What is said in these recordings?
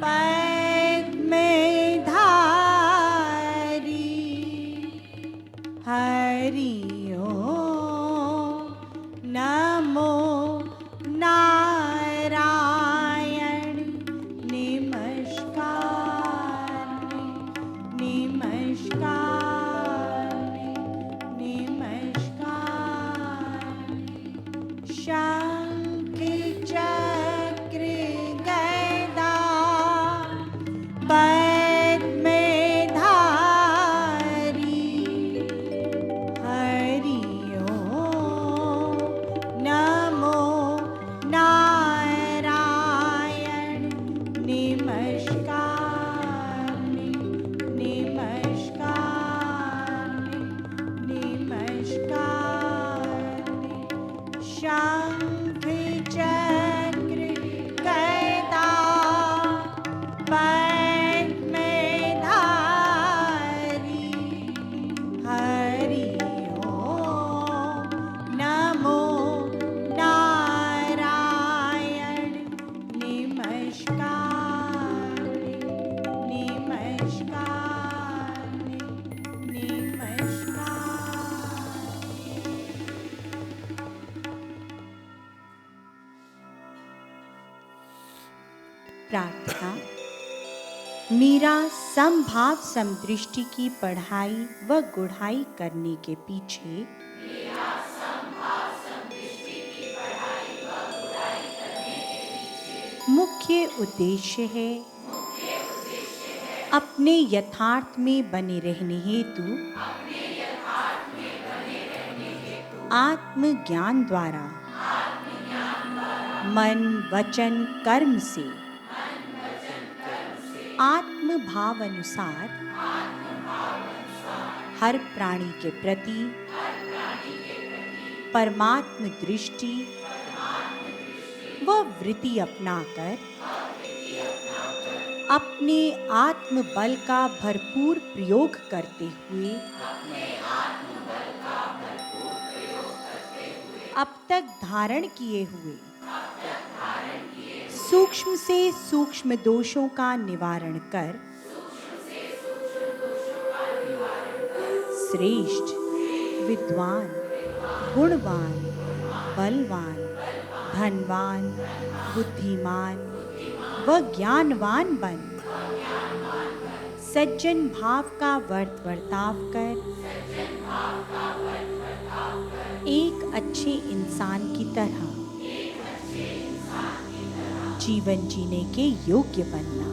पद में धारी हरि ओम नमो नारायण नमस्कार नमस्कार नमस्कार शंख चक्र गदा पद में धारी हरि ओम नमो नारायण नमस्कार नमस्कार नमस्कार शंख चक्र गदा पद में धारी हरि ओम नमो नारायण नमस्कार नमस्कार प्रार्थना। मीरा समभाव समदृष्टि की पढ़ाई व गुढ़ाई करने के पीछे मुख्य उद्देश्य है अपने यथार्थ में बने रहने हेतु आत्मज्ञान द्वारा मन वचन कर्म से आत्म भाव अनुसार हर प्राणी के प्रति परमात्म दृष्टि व वृत्ति अपनाकर अपने आत्म बल का भरपूर प्रयोग करते हुए अब तक धारण किए हुए सूक्ष्म से सूक्ष्म दोषों का निवारण कर श्रेष्ठ विद्वान गुणवान बलवान धनवान बुद्धिमान व ज्ञानवान बन सज्जन भाव का वर्ताव कर एक अच्छे इंसान की तरह जीवन जीने के योग्य बनना।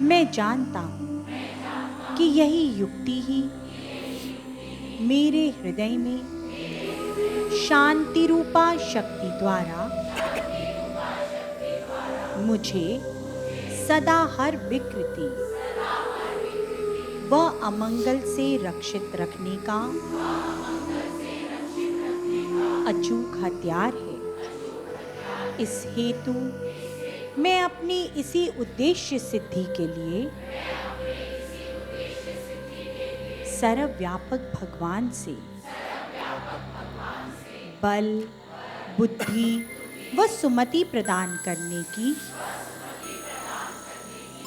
मैं जानता हूँ कि यही युक्ति ही मेरे हृदय में शांति रूपा शक्ति द्वारा मुझे सदा हर विकृति व अमंगल से रक्षित रखने का अचूक हथियार है। इस हेतु मैं अपनी इसी उद्देश्य सिद्धि के लिए सर्वव्यापक भगवान से बल बुद्धि व सुमति प्रदान करने की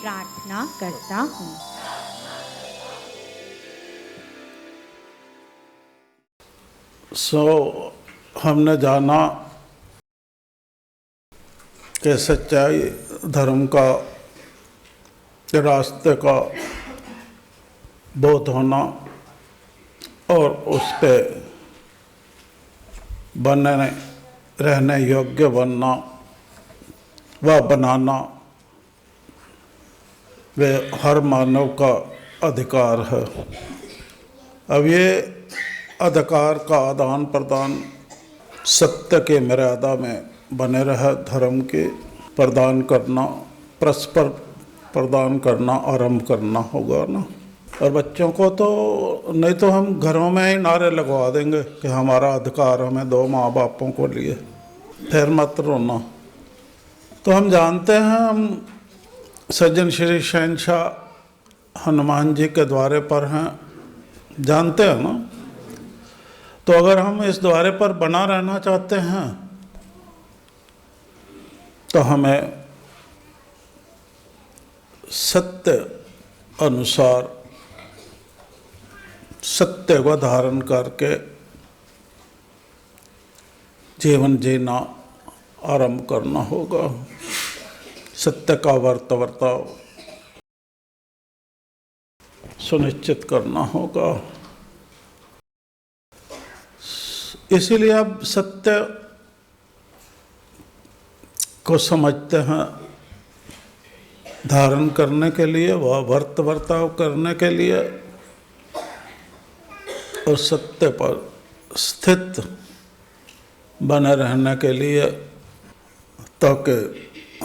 प्रार्थना करता हूँ। हमने जाना कि सच्चाई धर्म का रास्ते का बोध होना और उस पे बनने रहने योग्य बनना व बनाना वे हर मानव का अधिकार है। अब ये अधिकार का आदान प्रदान सत्य के मर्यादा में बने रहे धर्म के प्रदान करना परस्पर प्रदान करना आरंभ करना होगा ना। और बच्चों को तो नहीं तो हम घरों में ही नारे लगवा देंगे कि हमारा अधिकार हमें दो माँ बापों को लिए, फिर मत रोना। तो हम जानते हैं हम सज्जन श्री शहंशाह हनुमान जी के द्वारे पर हैं, जानते हैं ना। तो अगर हम इस द्वारे पर बना रहना चाहते हैं तो हमें सत्य अनुसार सत्य को धारण करके जीवन जीना आरंभ करना होगा। सत्य का वर्ताव सुनिश्चित करना होगा। इसीलिए अब सत्य को समझते हैं, धारण करने के लिए, वह वर्ताव करने के लिए और सत्य पर स्थित बने रहने के लिए, ताकि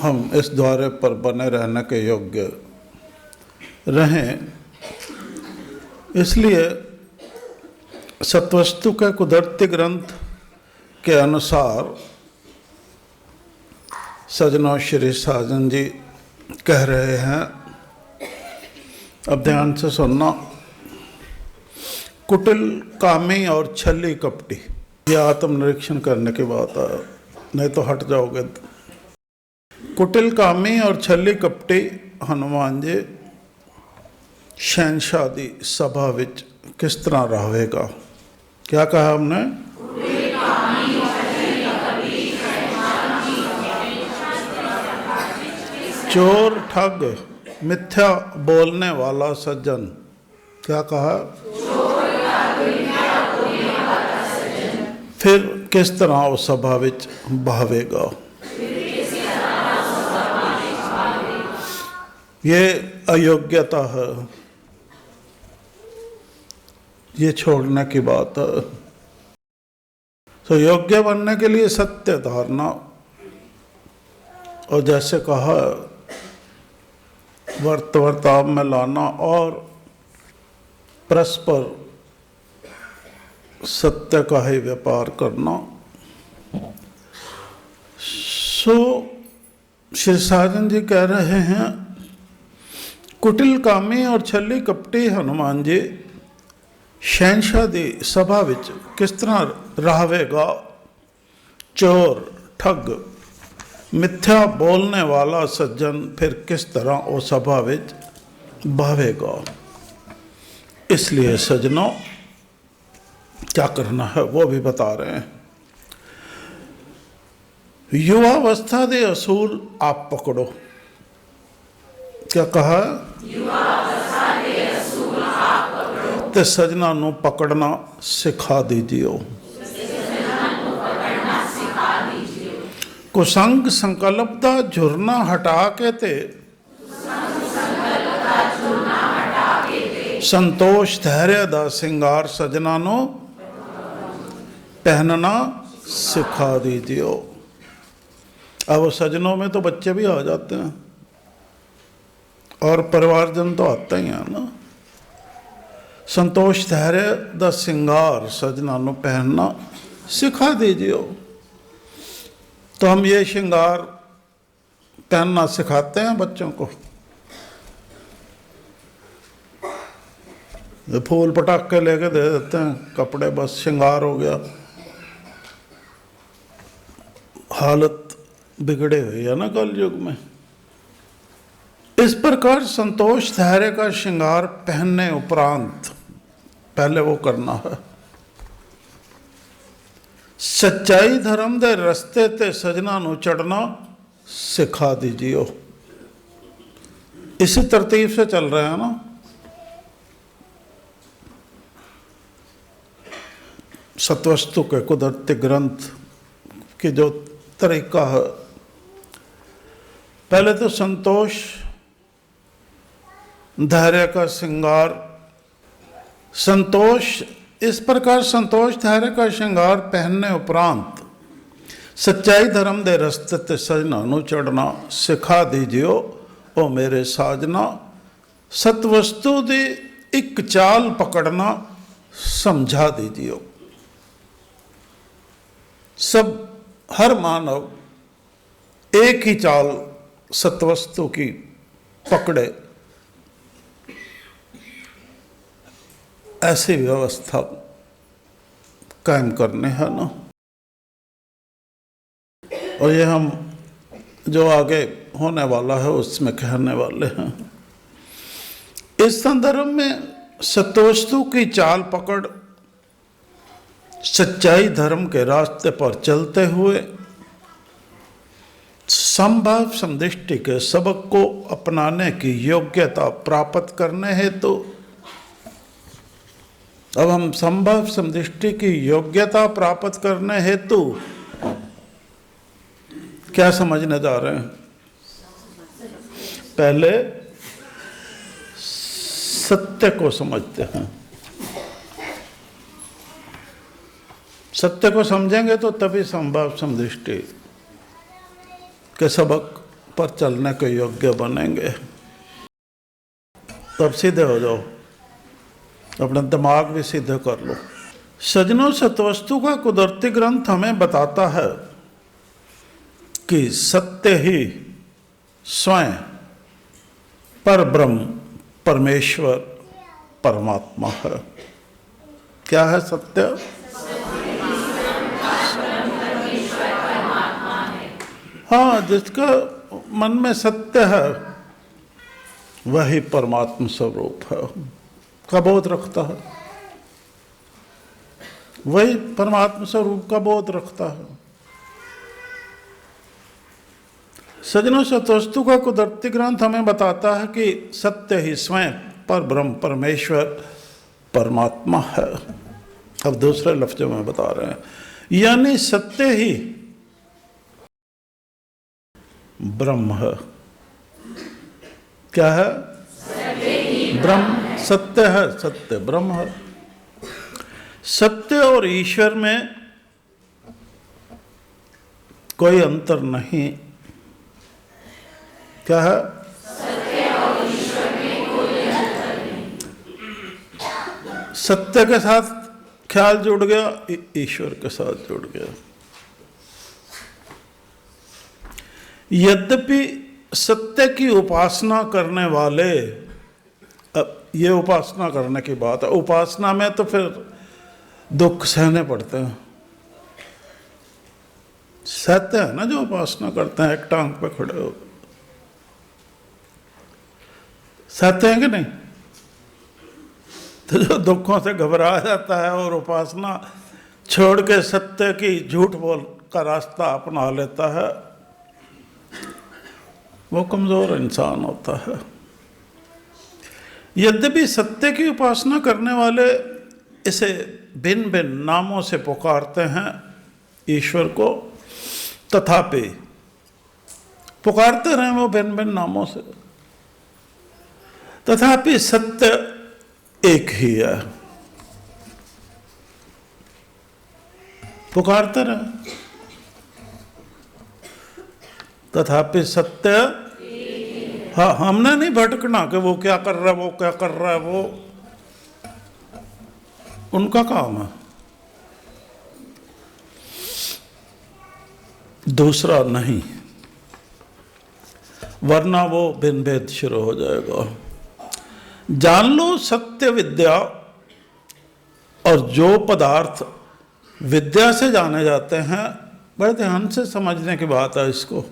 हम इस द्वारे पर बने रहने के योग्य रहें। इसलिए सत्वस्तु के कुदरती ग्रंथ के अनुसार सज्जनों श्री साजन जी कह रहे हैं, अब ध्यान से सुनना। कुटिल, कामी और छली कपटी, ये आत्मनिरीक्षण करने की बात है, नहीं तो हट जाओगे। कुटिल, कामी और छली कपटी हनुमान जी शहनशाह दी सभा विच किस तरह रहेगा। क्या कहा हमने? चोर, ठग, मिथ्या बोलने वाला सज्जन। क्या कहा? फिर किस तरह वो सभा विच बहावेगा। ये अयोग्यता है, ये छोड़ने की बात है। तो योग्य बनने के लिए सत्य धारणा, और जैसे कहा वर्ताव में लाना और परस्पर सत्य का ही व्यापार करना। श्री साजन जी कह रहे हैं, कुटिल, कामी और छली कपटी हनुमान जी शहनशाह दी सभा विच किस तरह रहवेगा। चोर, ठग, मिथ्या बोलने वाला सज्जन फिर किस तरह वो सभा विच बहावेगा। इसलिए सज्जनों क्या करना है वो भी बता रहे हैं। युवावस्था दे असूल आप पकड़ो। क्या कहा? ते सजना नू पकड़ना सिखा दीजिए। कुसंग संकल्प दा झुरना हटा के ते संतोष धैर्य दा सिंगार सजना नू पहनना सिखा दीजिए। अब सजनों में तो बच्चे भी आ जाते हैं और परिवारजन तो आते ही हैं ना। संतोष धैर्य दा सिंगार सजना नू पहनना सिखा दीजिए। तो हम ये श्रृंगार पहनना सिखाते हैं बच्चों को। फूल पटाखे लेके दे देते हैं, कपड़े, बस श्रृंगार हो गया। हालत बिगड़े हुई है ना कल युग में। इस प्रकार संतोष धैर्य का श्रृंगार पहनने उपरांत पहले वो करना है, सच्चाई धर्म दे रस्ते ते सजना नू चढ़ना सिखा दीजिए। इसी तरतीब से चल रहे हैं ना। सत्वस्तु के कुदरती ग्रंथ की जो तरीका है, पहले तो संतोष धैर्य का श्रृंगार, संतोष, इस प्रकार संतोष धैर्य का श्रृंगार पहनने उपरांत सच्चाई धर्म दे रस्ते ते सजना नू चढ़ना सिखा दीजिए। ओ मेरे साजना, सतवस्तु दी एक चाल पकड़ना समझा दीजिए। सब, हर मानव एक ही चाल सतवस्तु की पकड़े, ऐसी व्यवस्था कायम करने है ना। और ये हम जो आगे होने वाला है उसमें कहने वाले हैं। इस संदर्भ में सतोस्तु की चाल पकड़ सच्चाई धर्म के रास्ते पर चलते हुए संभव समदृष्टि के सबक को अपनाने की योग्यता प्राप्त करने हेतु अब हम संभव समदृष्टि की योग्यता प्राप्त करने हेतु क्या समझने जा रहे हैं? पहले सत्य को समझते हैं। सत्य को समझेंगे तो तभी संभव समदृष्टि के सबक पर चलने के योग्य बनेंगे। तब सीधे हो जाओ, अपना दिमाग भी सीधे कर लो। सज्जनों, सतवस्तु का कुदरती ग्रंथ हमें बताता है कि सत्य ही स्वयं पर ब्रह्म परमेश्वर परमात्मा है। क्या है सत्य? हाँ, जिसका मन में सत्य है वही परमात्मा स्वरूप है, का बोध रखता है, वही परमात्मा स्वरूप का बोध रखता है। सज्जनों, सतवस्तु का कुदरती ग्रंथ हमें बताता है कि सत्य ही स्वयं पर ब्रह्म परमेश्वर परमात्मा है। अब दूसरे लफ्जों में बता रहे हैं, यानी सत्य ही ब्रह्म है। क्या है? ब्रह्म सत्य है, सत्य ब्रह्म है। सत्य और ईश्वर में कोई अंतर नहीं। क्या है? सत्य और ईश्वर में कोई अंतर नहीं। सत्य के साथ ख्याल जुड़ गया, ईश्वर के साथ जुड़ गया। यद्यपि सत्य की उपासना करने वाले, अब ये उपासना करने की बात है, उपासना में तो फिर दुख सहने पड़ते हैं। सत्य है ना जो उपासना करते हैं, एक टांग पे खड़े हो, सत्य है कि नहीं? तो जो दुखों से घबरा जाता है और उपासना छोड़ के सत्य की झूठ बोल का रास्ता अपना लेता है, वो कमजोर इंसान होता है। यद्यपि सत्य की उपासना करने वाले इसे भिन्न भिन्न नामों से पुकारते हैं ईश्वर को, तथापि पुकारते रहे वो भिन्न भिन्न नामों से, तथापि सत्य एक ही है। पुकारते रहे, तथापि सत्य, हाँ, हमने नहीं भटकना कि वो क्या कर रहा है, वो क्या कर रहा है, वो उनका काम है। दूसरा नहीं, वरना वो भिन्न भेद शुरू हो जाएगा। जान लो सत्य विद्या और जो पदार्थ विद्या से जाने जाते हैं, बड़े ध्यान से समझने की बात है इसको।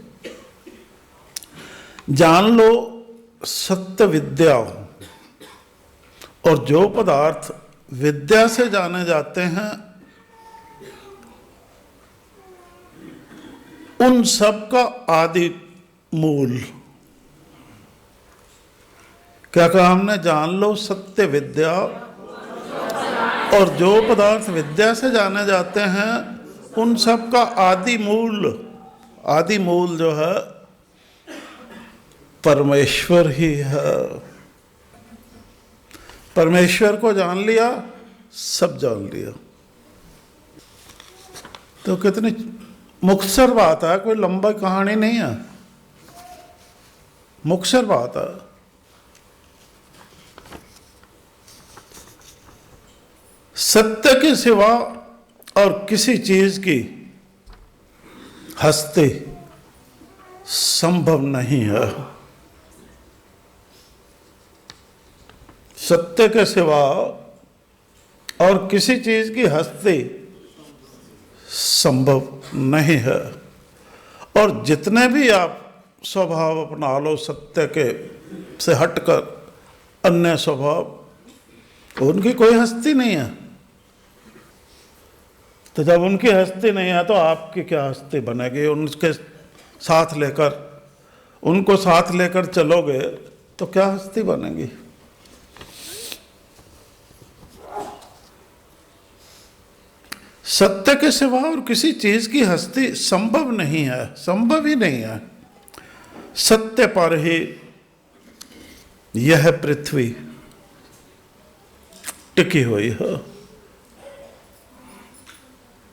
जान लो सत्य विद्या और जो पदार्थ विद्या से जाने जाते हैं, उन सब का आदि मूल, क्या कहा हमने? जान लो सत्य विद्या और जो पदार्थ विद्या से जाने जाते हैं, उन सब का आदि मूल जो है परमेश्वर ही है। परमेश्वर को जान लिया, सब जान लिया। तो कितनी मुख्तसर बात है, कोई लंबा कहानी नहीं है, मुख्तसर बात है। सत्य के सिवा और किसी चीज की हस्ती संभव नहीं है। सत्य के सिवा और किसी चीज की हस्ती संभव नहीं है। और जितने भी आप स्वभाव अपना लो सत्य के से हटकर अन्य स्वभाव, उनकी कोई हस्ती नहीं है। तो जब उनकी हस्ती नहीं है तो आपकी क्या हस्ती बनेगी? उनके साथ लेकर, उनको साथ लेकर चलोगे तो क्या हस्ती बनेगी? सत्य के सिवा और किसी चीज की हस्ती संभव नहीं है, संभव ही नहीं है। सत्य पर ही यह पृथ्वी टिकी हुई है।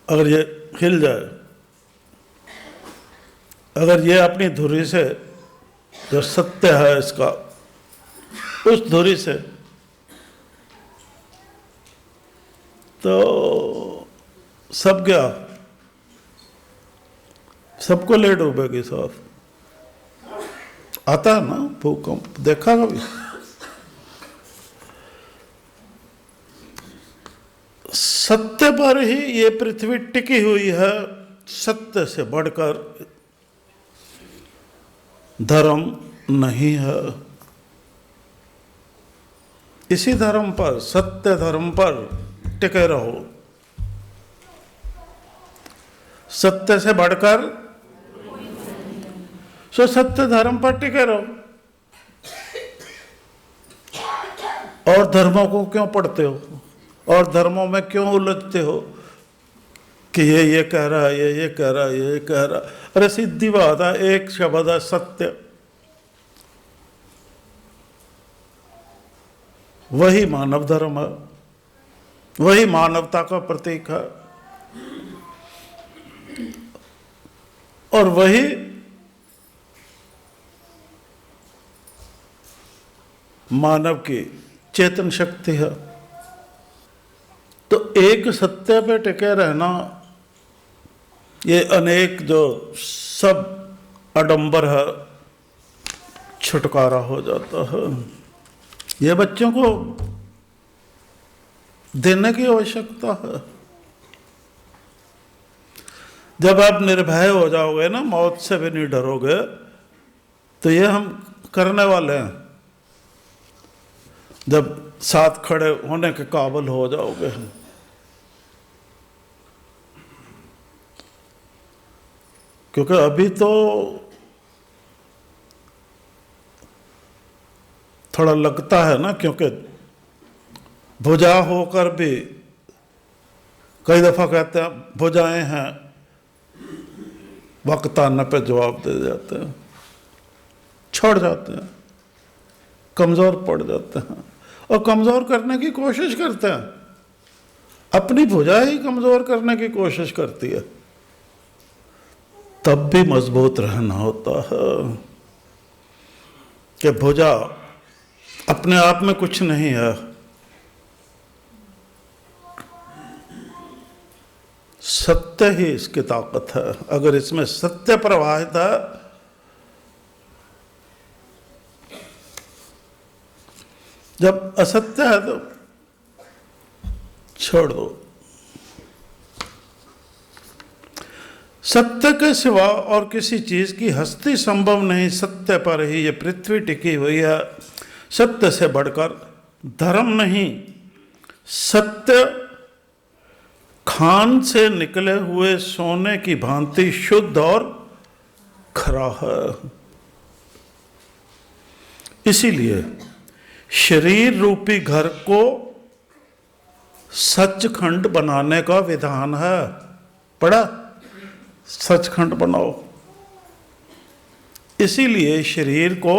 अगर ये हिल जाए, अगर ये अपनी धुरी से, जो सत्य है इसका, उस धुरी से, तो सब गया, सबको ले डूबेगी साथ। आता है ना भूकंप, देखा कभी? सत्य पर ही ये पृथ्वी टिकी हुई है। सत्य से बढ़कर धर्म नहीं है। इसी धर्म पर, सत्य धर्म पर टिके रहो। सत्य से बढ़कर, सो सत्य धर्म पर टिके रहो। और धर्मों को क्यों पढ़ते हो? और धर्मों में क्यों उलझते हो कि ये कह रहा है, ये कह रहा है, ये कह रहा है? अरे सीधी बात है, एक शब्द है सत्य, वही मानव धर्म है, वही मानवता का प्रतीक है, और वही मानव की चेतन शक्ति है। तो एक सत्य पे टिके रहना, ये अनेक जो सब आडंबर है, छुटकारा हो जाता है। ये बच्चों को देने की आवश्यकता है। जब आप निर्भय हो जाओगे ना, मौत से भी नहीं डरोगे, तो ये हम करने वाले हैं। जब साथ खड़े होने के काबिल हो जाओगे, क्योंकि अभी तो थोड़ा लगता है ना, क्योंकि भुजा होकर भी कई दफा कहते हैं भुजाएं हैं, वक्त आने पे जवाब दे जाते हैं, छोड़ जाते हैं, कमजोर पड़ जाते हैं, और कमजोर करने की कोशिश करते हैं। अपनी भुजा ही कमजोर करने की कोशिश करती है। तब भी मजबूत रहना होता है कि भुजा अपने आप में कुछ नहीं है, सत्य ही इसकी ताकत है। अगर इसमें सत्य प्रवाहित है, जब असत्य है तो छोड़ दो। सत्य के सिवा और किसी चीज की हस्ती संभव नहीं। सत्य पर ही ये पृथ्वी टिकी हुई है। सत्य से बढ़कर धर्म नहीं। सत्य खान से निकले हुए सोने की भांति शुद्ध और खरा है। इसीलिए शरीर रूपी घर को सचखंड बनाने का विधान है। पढ़ा? सचखंड बनाओ। इसीलिए शरीर को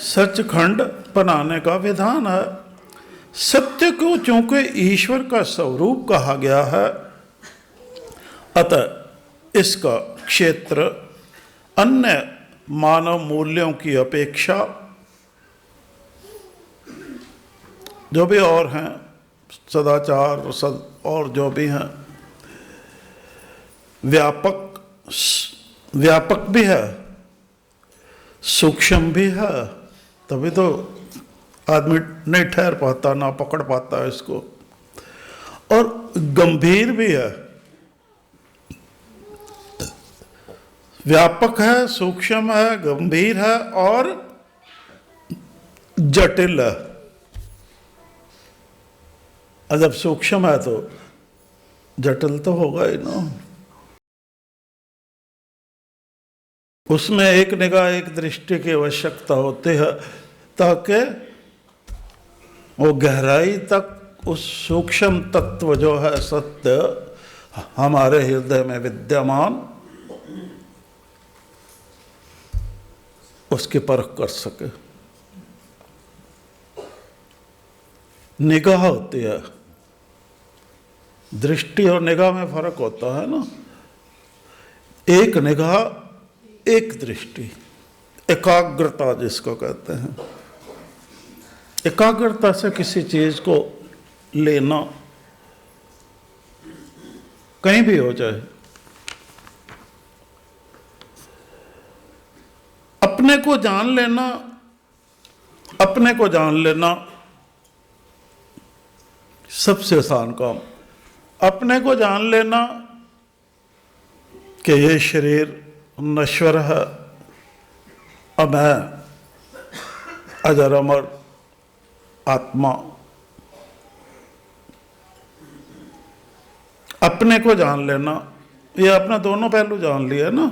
सचखंड बनाने का विधान है। सत्य को चूंकि ईश्वर का स्वरूप कहा गया है, अतः इसका क्षेत्र अन्य मानव मूल्यों की अपेक्षा, जो भी और हैं, सदाचार और जो भी हैं, व्यापक भी है, सूक्ष्म भी है। तभी तो आदमी नहीं ठहर पाता, ना पकड़ पाता है इसको। और गंभीर भी है। व्यापक है, सूक्ष्म है, गंभीर है और जटिल है। और जब सूक्ष्म है तो जटिल तो होगा ही ना। उसमें एक निगाह, एक दृष्टि की आवश्यकता होती है ताकि वो गहराई तक उस सूक्ष्म तत्व जो है सत्य हमारे हृदय में विद्यमान, उसकी परख कर सके। निगाह होती है, दृष्टि और निगाह में फर्क होता है ना। एक निगाह, एक दृष्टि, एकाग्रता जिसको कहते हैं। एकाग्रता से किसी चीज को लेना, कहीं भी हो जाए। अपने को जान लेना, अपने को जान लेना सबसे आसान काम। अपने को जान लेना कि ये शरीर नश्वर है, अब है अजर अमर आत्मा। अपने को जान लेना, ये अपना दोनों पहलू जान लिया ना।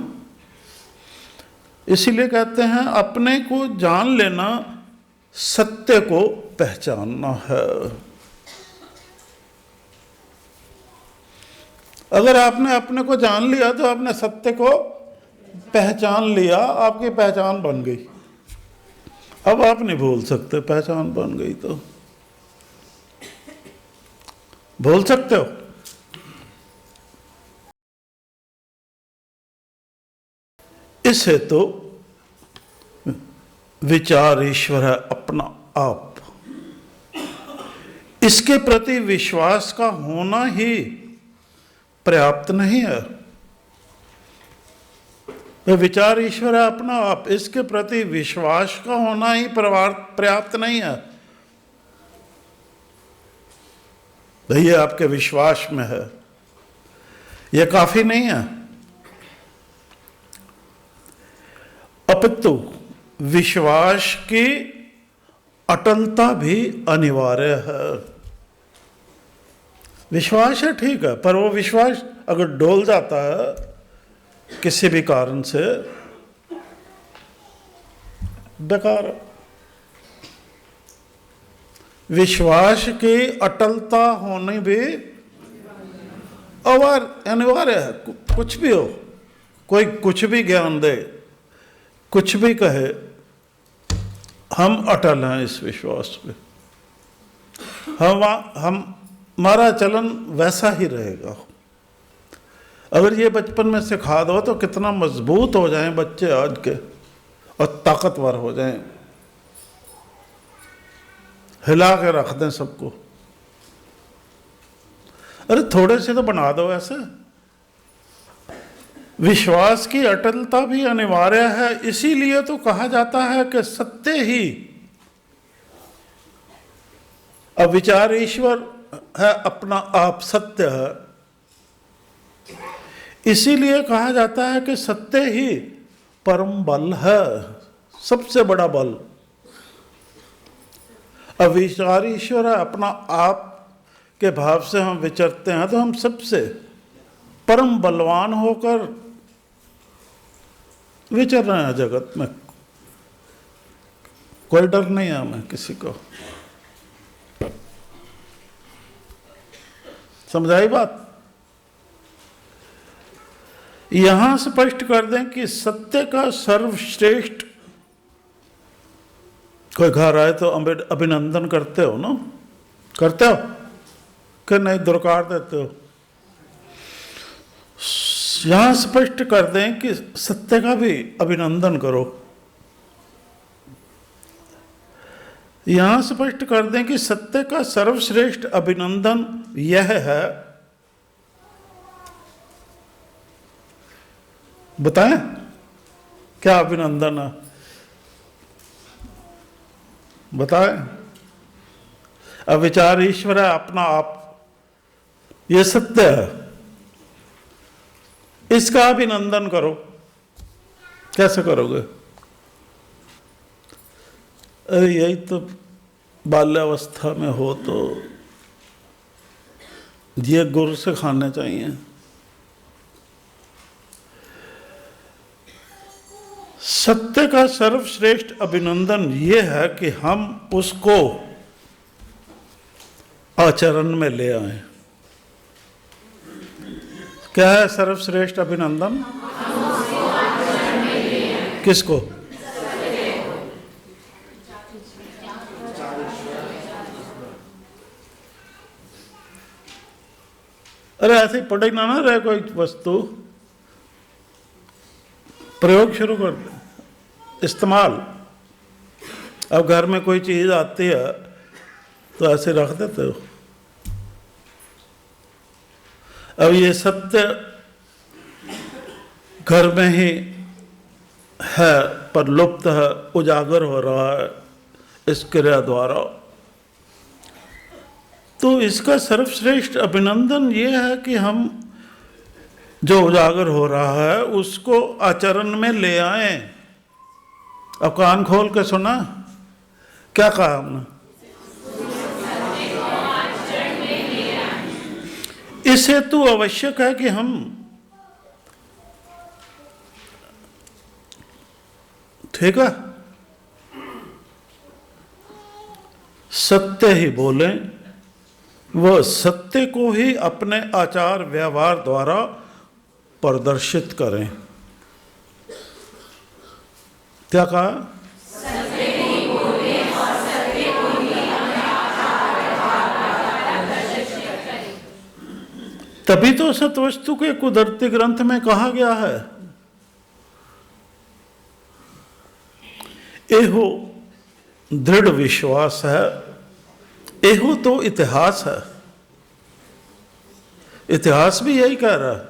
इसीलिए कहते हैं अपने को जान लेना सत्य को पहचानना है। अगर आपने अपने को जान लिया तो आपने सत्य को पहचान लिया, आपकी पहचान बन गई। अब आप नहीं भूल सकते, पहचान बन गई तो भूल सकते हो? इसे तो विचार ईश्वर है अपना आप। इसके प्रति विश्वास का होना ही पर्याप्त नहीं है। वह विचार ईश्वर है अपना आप, इसके प्रति विश्वास का होना ही पर्याप्त नहीं है। ये आपके विश्वास में है, यह काफी नहीं है। अपितु विश्वास की अटलता भी अनिवार्य है। विश्वास है ठीक है, पर वो विश्वास अगर डोल जाता है किसी भी कारण से, बेकार है। विश्वास की अटलता होनी भी अनिवार्य है। कुछ भी हो, कोई कुछ भी ज्ञान दे, कुछ भी कहे, हम अटल हैं इस विश्वास पे। हमारा चलन वैसा ही रहेगा। अगर ये बचपन में सिखा दो तो कितना मजबूत हो जाएं बच्चे आज के और ताकतवर हो जाएं, हिला के रख दें सबको। अरे थोड़े से तो बना दो ऐसे। विश्वास की अटलता भी अनिवार्य है, इसीलिए तो कहा जाता है कि सत्य ही अविचार ईश्वर है अपना आप, सत्य है। इसीलिए कहा जाता है कि सत्य ही परम बल है, सबसे बड़ा बल। अविचार ईश्वर है अपना आप के भाव से हम विचरते हैं तो हम सबसे परम बलवान होकर विचर रहे हैं जगत में। कोई डर नहीं है हमें किसी को। समझाई बात? यहां स्पष्ट कर दें कि सत्य का सर्वश्रेष्ठ, कोई घर आए तो अभिनंदन करते हो ना? करते हो कि नहीं, दुरकार देते हो? यहां स्पष्ट कर दें कि सत्य का भी अभिनंदन करो। यहां स्पष्ट कर दें कि सत्य का सर्वश्रेष्ठ अभिनंदन यह है, बताएं क्या अभिनंदन है? बताएं। अविचार ईश्वर है अपना आप, ये सत्य है, इसका अभिनंदन करो। कैसे करोगे? अरे यही तो बाल्यावस्था में हो तो ये गुर से खाने चाहिए। सत्य का सर्वश्रेष्ठ अभिनंदन ये है कि हम उसको आचरण में ले आए। क्या है सर्वश्रेष्ठ अभिनंदन? किसको? अरे ऐसे ही पढ़े ना रहे कोई वस्तु, प्रयोग शुरू कर दे, इस्तेमाल। अब घर में कोई चीज आती है तो ऐसे रख देते हो। अब ये सत्य घर में ही है पर लुप्त है, उजागर हो रहा है इस क्रिया द्वारा। तो इसका सर्वश्रेष्ठ अभिनंदन ये है कि हम जो उजागर हो रहा है उसको आचरण में ले आए। अब कान खोल के सुना, क्या कहा हमने? इस हेतु आवश्यक है कि हम ठीक है सत्य ही बोलें, वह सत्य को ही अपने आचार व्यवहार द्वारा प्रदर्शित करें। क्या कहा? सत्य ही बोलें और सत्य को ही अपने आचार व्यवहार द्वारा प्रदर्शित करें। तभी तो सत्वस्तु के कुदरती ग्रंथ में कहा गया है, एहो दृढ़ विश्वास है, एहो तो इतिहास है। इतिहास भी यही कह रहा है,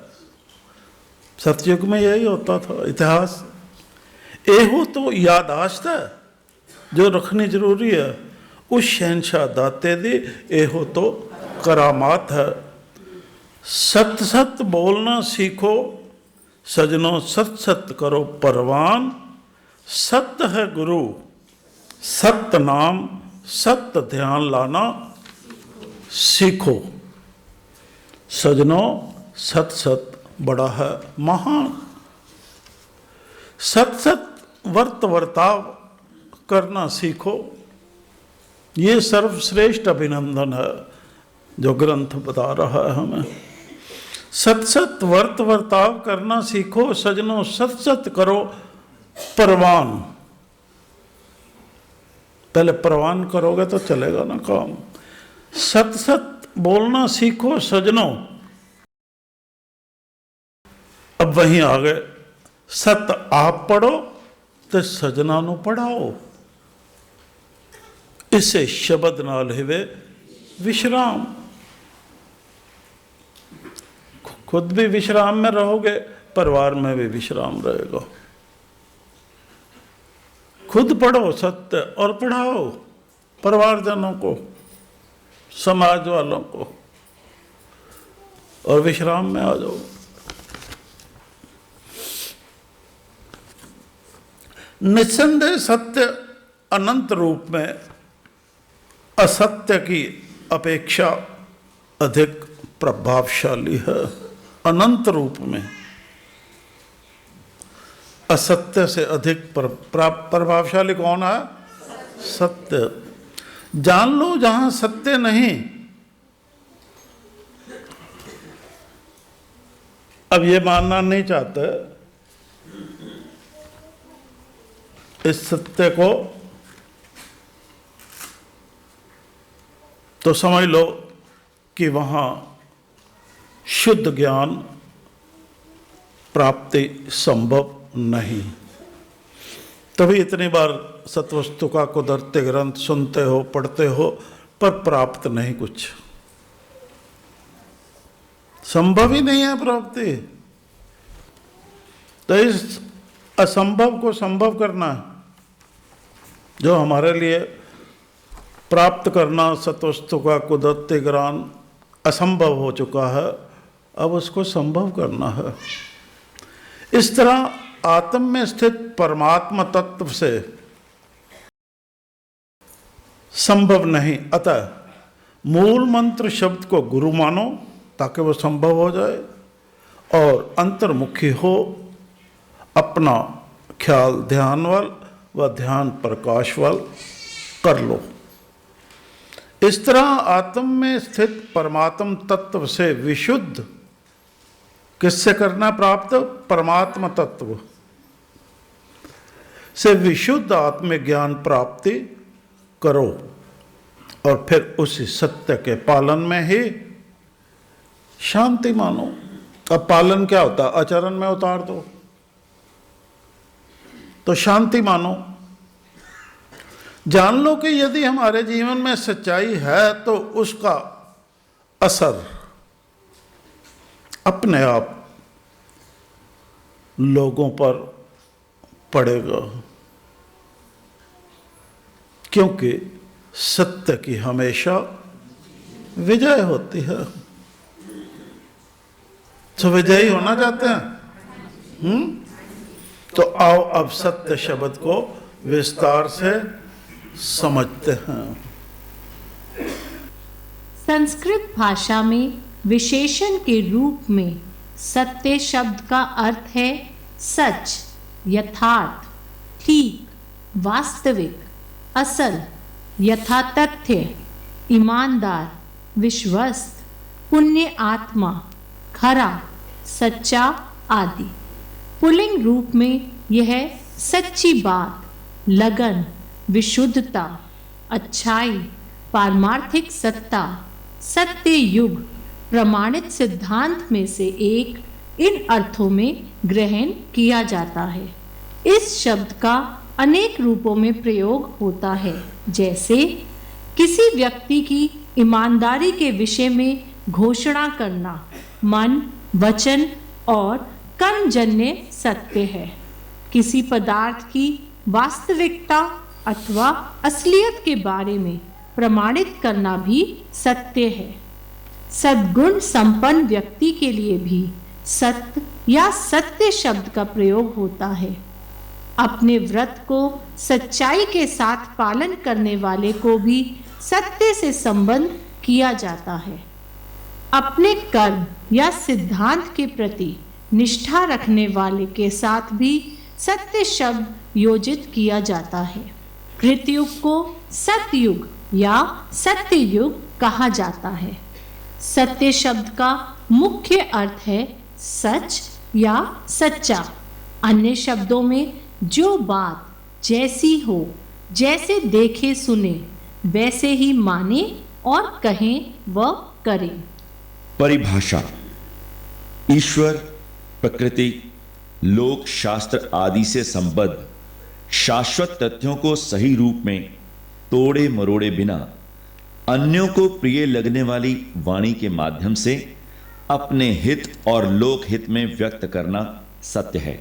सतयुग में यही होता था इतिहास। एहो तो यादाश्त है जो रखनी जरूरी है, उस शहंशाह दाते दी एहो तो करामात है। सत सत बोलना सीखो सजनों, सत सत करो परवान। सत्य है गुरु, सत्य नाम, सत्य ध्यान लाना सीखो सजनों। सत सत बड़ा है महान। सत सत वर्त वर्ताव करना सीखो, ये सर्वश्रेष्ठ अभिनंदन है जो ग्रंथ बता रहा है हमें। सत सत वर्त वर्ताव करना सीखो सजनों, सत सत करो परवान। पहले परवान करोगे तो चलेगा ना काम। सत सत बोलना सीखो सजनों। अब वहीं आ गए, सत आप पढ़ो तो सजना नु पढ़ाओ। इसे शब्द नाल हिवे विश्राम। खुद भी विश्राम में रहोगे, परिवार में भी विश्राम रहेगा। खुद पढ़ो सत्य और पढ़ाओ परिवारजनों को, समाज वालों को, और विश्राम में आ जाओ। निस्संदेह सत्य अनंत रूप में असत्य की अपेक्षा अधिक प्रभावशाली है। अनंत रूप में असत्य से अधिक प्रभावशाली कौन है? सत्य। जान लो जहां सत्य नहीं। अब ये मानना नहीं चाहते इस सत्य को, तो समझ लो कि वहां शुद्ध ज्ञान प्राप्ति संभव नहीं। तभी इतनी बार सत्वस्तु का कुदरती ग्रंथ सुनते हो, पढ़ते हो, पर प्राप्त नहीं, कुछ संभव ही नहीं है प्राप्ति। तो इस असंभव को संभव करना, जो हमारे लिए प्राप्त करना सत्वस्तु का कुदरती ज्ञान असंभव हो चुका है, अब उसको संभव करना है। इस तरह आत्म में स्थित परमात्मा तत्व से संभव नहीं। अतः मूल मंत्र शब्द को गुरु मानो ताकि वो संभव हो जाए, और अंतर्मुखी हो, अपना ख्याल ध्यान वाल व ध्यान प्रकाश वाल कर लो। इस तरह आत्म में स्थित परमात्म तत्व से विशुद्ध, किससे करना प्राप्त? परमात्म तत्व से विशुद्ध आत्मज्ञान प्राप्ति करो, और फिर उसी सत्य के पालन में ही शांति मानो। अब पालन क्या होता है? आचरण में उतार दो तो शांति मानो। जान लो कि यदि हमारे जीवन में सच्चाई है तो उसका असर अपने आप लोगों पर पड़ेगा, क्योंकि सत्य की हमेशा विजय होती है। तो विजयी होना चाहते हैं? तो आओ अब सत्य शब्द को विस्तार से समझते हैं। संस्कृत भाषा में विशेषण के रूप में सत्य शब्द का अर्थ है सच, यथार्थ, ठीक, वास्तविक, असल, यथातथ्य, ईमानदार, विश्वस्त, पुण्य आत्मा, खरा, सच्चा आदि। पुल्लिंग रूप में यह सच्ची बात, लगन, विशुद्धता, अच्छाई, पारमार्थिक सत्ता, सत्य युग, प्रमाणित सिद्धांत में से एक, इन अर्थों में ग्रहण किया जाता है। इस शब्द का अनेक रूपों में प्रयोग होता है, जैसे किसी व्यक्ति की ईमानदारी के विषय में घोषणा करना मन, वचन और कर्मजन्य सत्य है। किसी पदार्थ की वास्तविकता अथवा असलियत के बारे में प्रमाणित करना भी सत्य है। सद्गुण संपन्न व्यक्ति के लिए भी सत्य या सत्य शब्द का प्रयोग होता है। अपने व्रत को सच्चाई के साथ पालन करने वाले को भी सत्य से संबंध किया जाता है। अपने कर्म या सिद्धांत के प्रति निष्ठा रखने वाले के साथ भी सत्य शब्द योजित किया जाता है। कृतयुग को सतयुग या सत्ययुग कहा जाता है। सत्य शब्द का मुख्य अर्थ है सच या सच्चा। अन्य शब्दों में जो बात जैसी हो, जैसे देखे सुने वैसे ही माने और कहें व करें। परिभाषा: ईश्वर, प्रकृति, लोक शास्त्र आदि से संबद्ध शाश्वत तथ्यों को सही रूप में तोड़े मरोड़े बिना अन्यों को प्रिय लगने वाली वाणी के माध्यम से अपने हित और लोक हित में व्यक्त करना सत्य है।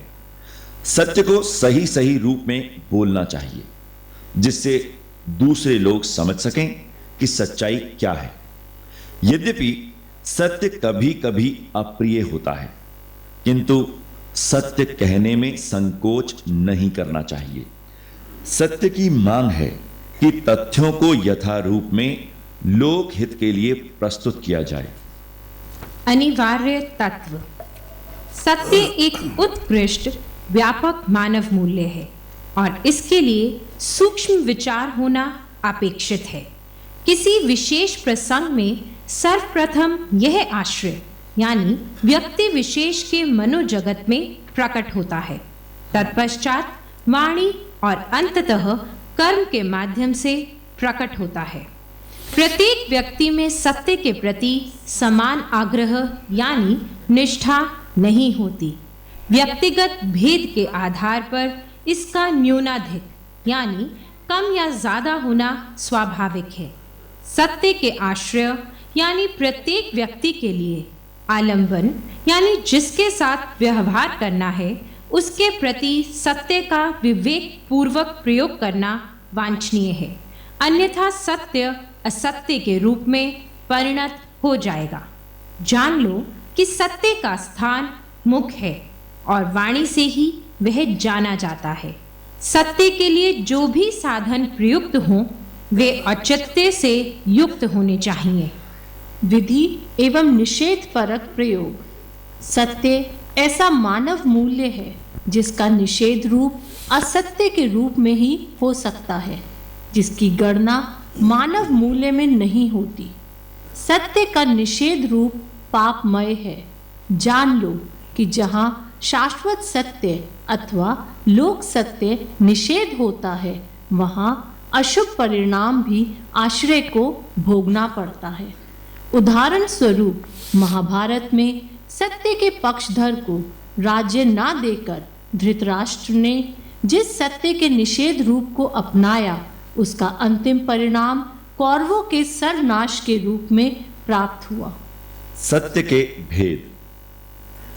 सत्य को सही सही रूप में बोलना चाहिए, जिससे दूसरे लोग समझ सकें कि सच्चाई क्या है। यद्यपि सत्य कभी कभी अप्रिय होता है, किंतु सत्य कहने में संकोच नहीं करना चाहिए। सत्य की मांग है कि तथ्यों को यथारूप में लोक हित के लिए प्रस्तुत किया जाए। अनिवार्य तत्व: सत्य एक उत्कृष्ट व्यापक मानव मूल्य है और इसके लिए सूक्ष्म विचार होना अपेक्षित है। किसी विशेष प्रसंग में सर्वप्रथम यह आश्रय यानी व्यक्ति विशेष के मनोजगत में प्रकट होता है। तत्पश्चात वाणी और अंततः कर्म के माध्यम से प्रकट होता है। प्रत्येक व्यक्ति में सत्य के प्रति समान आग्रह यानी निष्ठा नहीं होती। व्यक्तिगत भेद के आधार पर इसका न्यूनाधिक यानी कम या ज्यादा होना स्वाभाविक है। सत्य के आश्रय यानी प्रत्येक व्यक्ति के लिए आलंबन यानी जिसके साथ व्यवहार करना है, उसके प्रति सत्य का विवेक पूर्वक प्रयोग करना वांछनीय है, अन्यथा सत्य असत्य के रूप में परिणत हो जाएगा। जान लो कि सत्य का स्थान मुख है और वाणी से ही वह जाना जाता है। सत्य के लिए जो भी साधन प्रयुक्त हों वे औचित्य से युक्त होने चाहिए। विधि एवं निषेध परक प्रयोग। सत्य ऐसा मानव मूल्य है जिसका निषेध रूप असत्य के रूप में ही हो सकता है, जिसकी गणना मानव मूल्य में नहीं होती। सत्य का निषेध रूप पापमय है। जान लो कि जहाँ शाश्वत सत्य अथवा लोक सत्य निषेध होता है, वहाँ अशुभ परिणाम भी आश्रय को भोगना पड़ता है। उदाहरण स्वरूप महाभारत में सत्य के पक्षधर को राज्य ना देकर धृतराष्ट्र ने जिस सत्य के निषेध रूप को अपनाया, उसका अंतिम परिणाम कौरवों के सर्वनाश के रूप में प्राप्त हुआ। सत्य के भेद।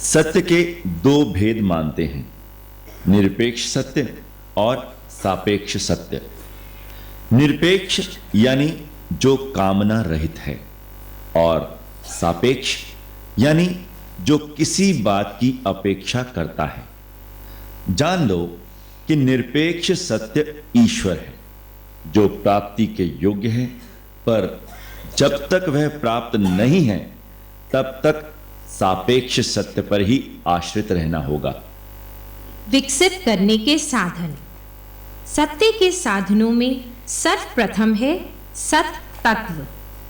सत्य के दो भेद मानते हैं, निरपेक्ष सत्य और सापेक्ष सत्य। निरपेक्ष यानी जो कामना रहित है, और सापेक्ष यानी जो किसी बात की अपेक्षा करता है। जान लो कि निरपेक्ष सत्य ईश्वर है, जो प्राप्ति के योग्य है, पर जब तक वह प्राप्त नहीं है तब तक सापेक्ष सत्य पर ही आश्रित रहना होगा। विकसित करने के साधन। सत्य के साधनों में सर्वप्रथम है सत तत्व,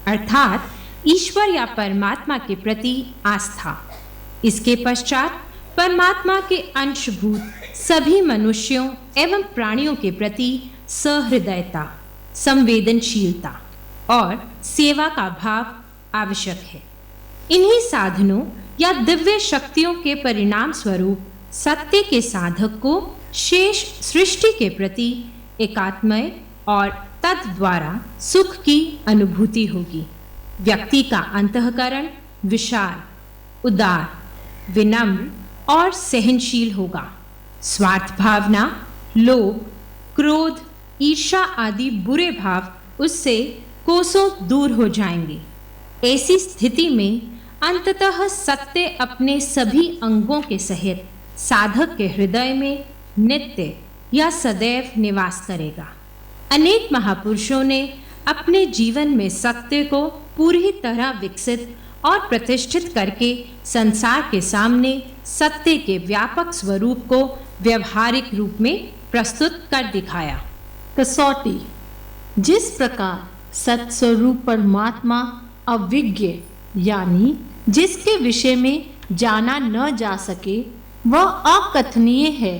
अर्थात ईश्वर या परमात्मा के प्रति आस्था। इसके पश्चात परमात्मा के अंशभूत सभी मनुष्यों एवं प्राणियों के प्रति सहृदयता, संवेदनशीलता और सेवा का भाव आवश्यक है। इन्हीं साधनों या दिव्य शक्तियों के परिणाम स्वरूप सत्य के साधक को शेष सृष्टि के प्रति एकात्मय और तत् द्वारा सुख की अनुभूति होगी। व्यक्ति का अंतःकरण विशाल, उदार, विनम्र और सहनशील होगा। स्वार्थ भावना, लोभ, क्रोध, ईर्ष्या आदि बुरे भाव उससे कोसों दूर हो जाएंगे। ऐसी स्थिति में अंततः सत्य अपने सभी अंगों के सहित साधक के हृदय में नित्य या सदैव निवास करेगा। अनेक महापुरुषों ने अपने जीवन में सत्य को पूरी तरह विकसित और प्रतिष्ठित करके संसार के सामने सत्य के व्यापक स्वरूप को व्यवहारिक रूप में प्रस्तुत कर दिखाया। कसौटी। जिस प्रकार सत्स्वरूप परमात्मा अविज्ञ यानी जिसके विषय में जाना न जा सके वह अकथनीय है,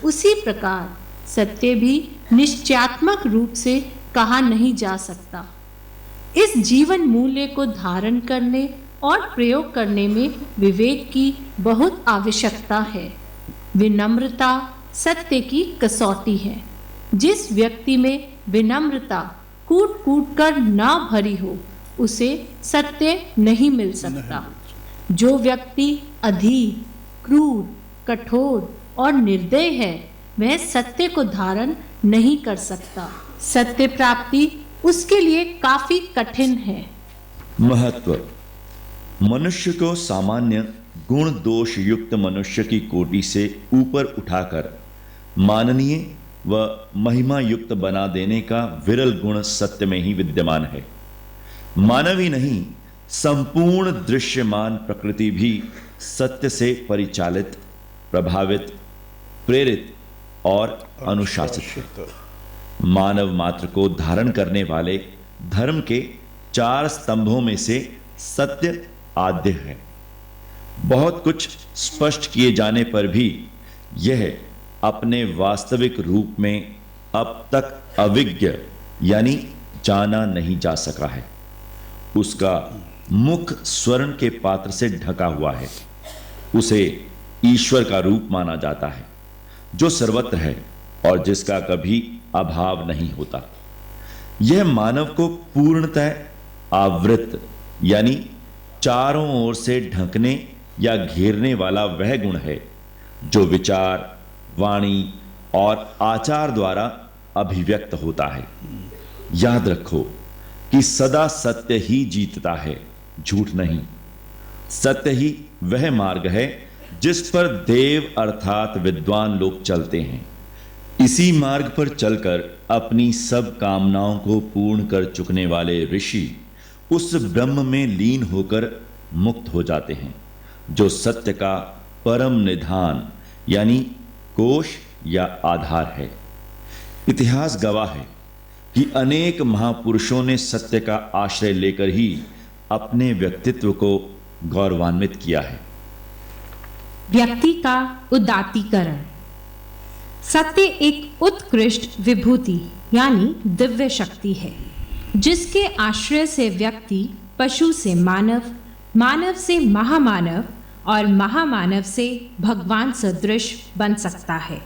उसी प्रकार सत्य भी निश्चयात्मक रूप से कहा नहीं जा सकता। इस जीवन मूल्य को धारण करने और प्रयोग करने में विवेक की बहुत आवश्यकता है। विनम्रता सत्य की कसौटी है। जिस व्यक्ति में विनम्रता कूट कूट कर ना भरी हो, उसे सत्य नहीं मिल सकता। जो व्यक्ति अधीर, क्रूर, कठोर और निर्दय है, वह सत्य को धारण नहीं कर सकता। सत्य प्राप्ति उसके लिए काफी कठिन है। महत्व। मनुष्य को सामान्य गुण दोष युक्त मनुष्य की कोटि से ऊपर उठाकर माननीय व महिमा युक्त बना देने का विरल गुण सत्य में ही विद्यमान है। मानव ही नहीं, संपूर्ण दृश्यमान प्रकृति भी सत्य से परिचालित, प्रभावित, प्रेरित और अनुशासित है। मानव मात्र को धारण करने वाले धर्म के 4 स्तंभों में से सत्य आद्य है। बहुत कुछ स्पष्ट किए जाने पर भी यह अपने वास्तविक रूप में अब तक अविज्ञ यानी जाना नहीं जा सका है। उसका मुख स्वर्ण के पात्र से ढका हुआ है। उसे ईश्वर का रूप माना जाता है, जो सर्वत्र है और जिसका कभी अभाव नहीं होता। यह मानव को पूर्णतः आवृत यानी चारों ओर से ढकने या घेरने वाला वह गुण है जो विचार, वाणी और आचार द्वारा अभिव्यक्त होता है। याद रखो कि सदा सत्य ही जीतता है, झूठ नहीं। सत्य ही वह मार्ग है जिस पर देव अर्थात विद्वान लोग चलते हैं। इसी मार्ग पर चलकर अपनी सब कामनाओं को पूर्ण कर चुकने वाले ऋषि उस ब्रह्म में लीन होकर मुक्त हो जाते हैं, जो सत्य का परम निधान यानी कोश या आधार है। इतिहास गवाह है कि अनेक महापुरुषों ने सत्य का आश्रय लेकर ही अपने व्यक्तित्व को गौरवान्वित किया है। व्यक्ति का उदात्तीकरण। सत्य एक उत्कृष्ट विभूति यानी दिव्य शक्ति है, जिसके आश्रय से व्यक्ति पशु से मानव, मानव से महामानव और महामानव से भगवान सदृश बन सकता है।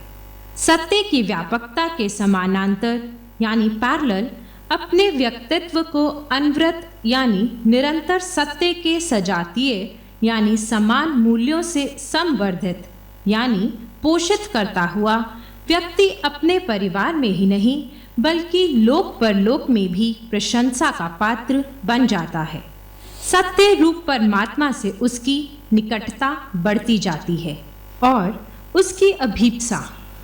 सत्य की व्यापकता के समानांतर यानी पैरेलल अपने व्यक्तित्व को अनवरत यानी निरंतर सत्य के सजातीय यानी समान मूल्यों से संवर्धित यानी पोषित करता हुआ व्यक्ति अपने परिवार में ही नहीं बल्कि लोक परलोक में भी प्रशंसा का पात्र बन जाता है। सत्य रूप परमात्मा से उसकी निकटता बढ़ती जाती है और उसकी अभीप्सा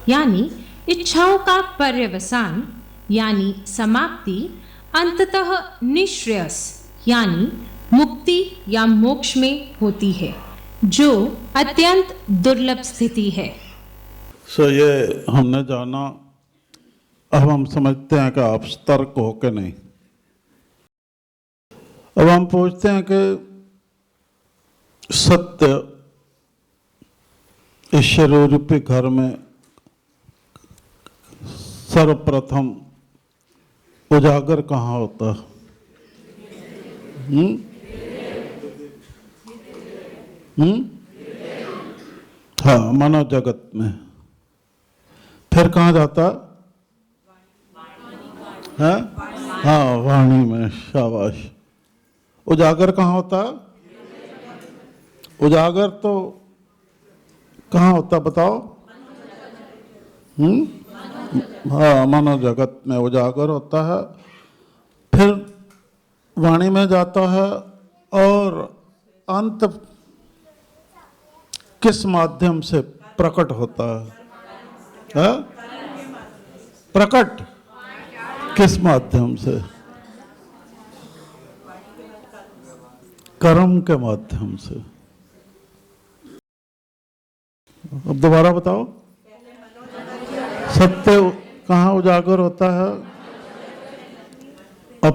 यानी इच्छाओं का पर्यवसान यानी समाप्ति अंततः निःश्रेयस यानी मुक्ति या मोक्ष में होती है, जो अत्यंत दुर्लभ स्थिति है। ये हमने जाना। अब हम समझते हैं कि आप सतर्क हो के नहीं। अब हम पूछते हैं कि सत्य इस शरीर रूपी घर में सर्वप्रथम उजागर कहाँ होता है? हाँ, मानव जगत में। फिर कहाँ जाता है? हाँ, वाणी में। शाबाश। उजागर कहाँ होता? उजागर तो कहाँ होता बताओ? हाँ, मानव जगत में उजागर होता है। फिर वाणी में जाता है और अंत किस माध्यम से प्रकट होता है? प्रकट किस माध्यम से? कर्म के माध्यम से। अब दोबारा बताओ। सत्य कहाँ उजागर होता है? और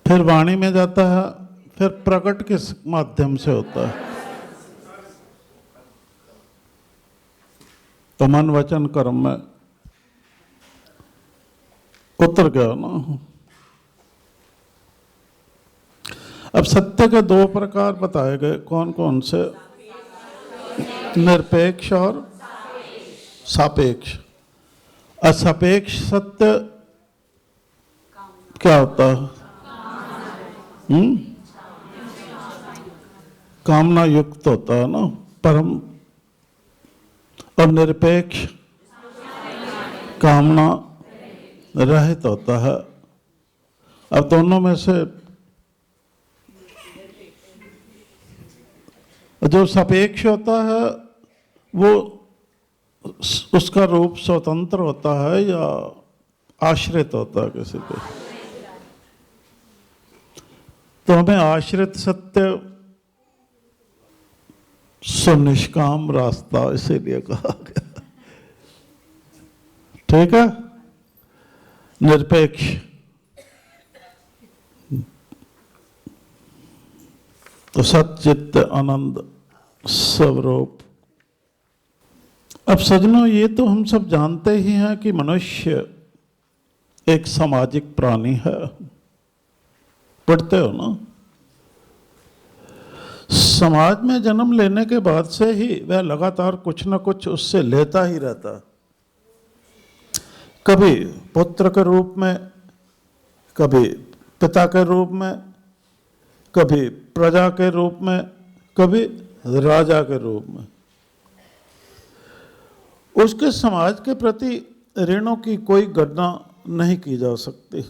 फिर वाणी में जाता है। फिर प्रकट किस माध्यम से होता है? तो मन वचन कर्म में उतर गया ना। अब सत्य के दो प्रकार बताए गए। कौन कौन से? निरपेक्ष और सापेक्ष। असापेक्ष सत्य क्या होता है? कामना युक्त होता है ना, परम। और निरपेक्ष कामना रहित होता है। अब दोनों में से जो सापेक्ष होता है वो उसका रूप स्वतंत्र होता है या आश्रित होता है किसी पे? तो हमें आश्रित सत्य सुनिष्काम रास्ता इसीलिए कहा गया। ठीक है। निरपेक्ष तो सच्चित्त आनंद स्वरूप। अब सज्जनों, ये तो हम सब जानते ही हैं कि मनुष्य एक सामाजिक प्राणी है। पढ़ते हो ना? समाज में जन्म लेने के बाद से ही वह लगातार कुछ न कुछ उससे लेता ही रहता। कभी पुत्र के रूप में, कभी पिता के रूप में, कभी प्रजा के रूप में, कभी राजा के रूप में। उसके समाज के प्रति ऋणों की कोई गणना नहीं की जा सकती।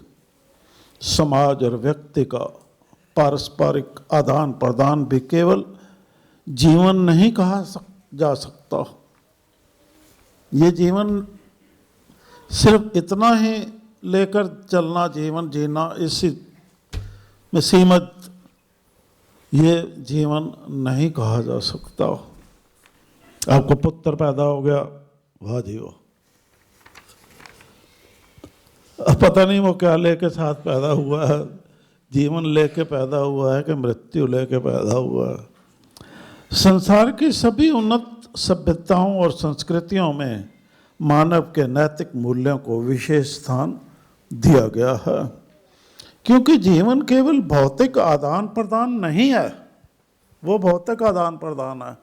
समाज और व्यक्ति का पारस्परिक आदान प्रदान भी केवल जीवन नहीं कहा जा सकता। ये जीवन सिर्फ इतना ही लेकर चलना, जीवन जीना, इसी में सीमित ये जीवन नहीं कहा जा सकता। आपको पुत्र पैदा हो गया, वाह जी वाह, अब पता नहीं वो क्या लेके साथ पैदा हुआ है, जीवन लेके पैदा हुआ है कि मृत्यु लेके पैदा हुआ है। संसार की सभी उन्नत सभ्यताओं और संस्कृतियों में मानव के नैतिक मूल्यों को विशेष स्थान दिया गया है, क्योंकि जीवन केवल भौतिक आदान प्रदान नहीं है, वो भौतिक आदान प्रदान है।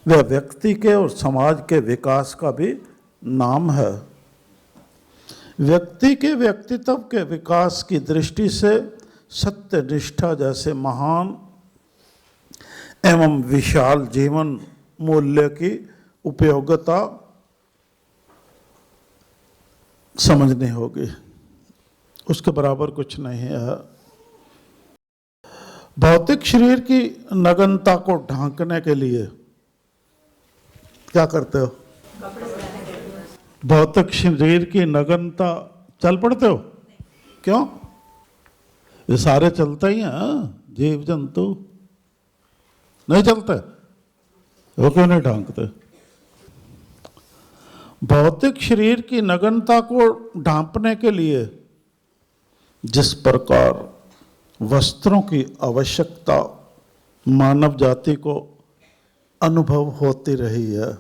वह व्यक्ति के और समाज के विकास का भी नाम है। व्यक्ति के व्यक्तित्व के विकास की दृष्टि से सत्यनिष्ठा जैसे महान एवं विशाल जीवन मूल्य की उपयोगिता समझनी होगी, उसके बराबर कुछ नहीं है। भौतिक शरीर की नग्नता को ढांकने के लिए क्या करते हो? भौतिक शरीर की नग्नता चल पड़ते हो? क्यों? ये सारे चलते ही हैं, जीव जंतु नहीं चलते, वो क्यों नहीं ढांकते? भौतिक शरीर की नग्नता को ढांपने के लिए जिस प्रकार वस्त्रों की आवश्यकता मानव जाति को अनुभव होती रही है,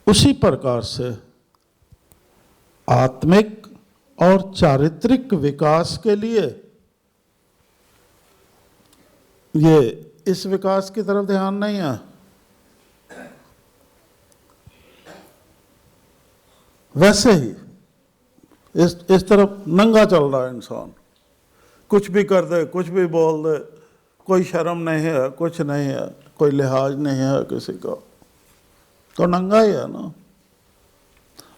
उसी प्रकार से आत्मिक और चारित्रिक विकास के लिए ये इस विकास की तरफ ध्यान नहीं है। वैसे ही इस तरफ नंगा चल रहा है इंसान, कुछ भी कर दे, कुछ भी बोल दे, कोई शर्म नहीं है, कुछ नहीं है, कोई लिहाज नहीं है किसी का, तो नंगा ही है ना।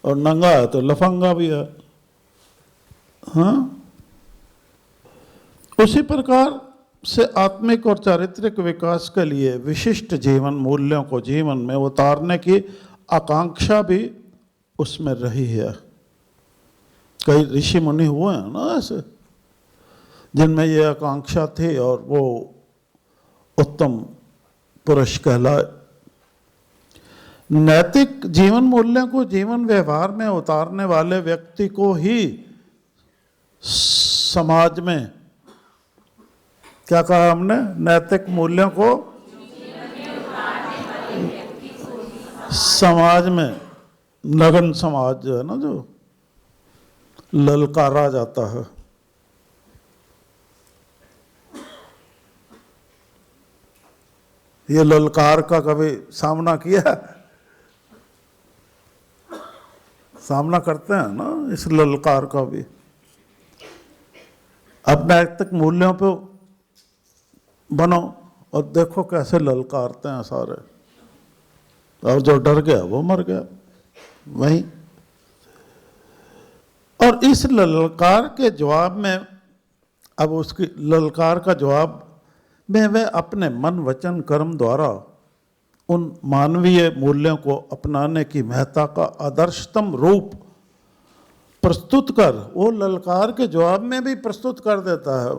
और नंगा है तो लफंगा भी है। हाँ, उसी प्रकार से आत्मिक और चारित्रिक विकास के लिए विशिष्ट जीवन मूल्यों को जीवन में उतारने की आकांक्षा भी उसमें रही है। कई ऋषि मुनि हुए हैं ना ऐसे, जिनमें ये आकांक्षा थी और वो उत्तम पुरुष कहलाए। नैतिक जीवन मूल्यों को जीवन व्यवहार में उतारने वाले व्यक्ति को ही समाज में, क्या कहा हमने? नैतिक मूल्यों को समाज में, नग्न समाज जो है ना, जो ललकारा जाता है। ये ललकार का कभी सामना किया? सामना करते हैं ना इस ललकार का भी। अब नैतिक मूल्यों पे बनो और देखो कैसे ललकारते हैं सारे, और जो डर गया वो मर गया वहीं। और इस ललकार के जवाब में, अब उसकी ललकार का जवाब में वे अपने मन वचन कर्म द्वारा उन मानवीय मूल्यों को अपनाने की महत्ता का आदर्शतम रूप प्रस्तुत कर, वो ललकार के जवाब में भी प्रस्तुत कर देता है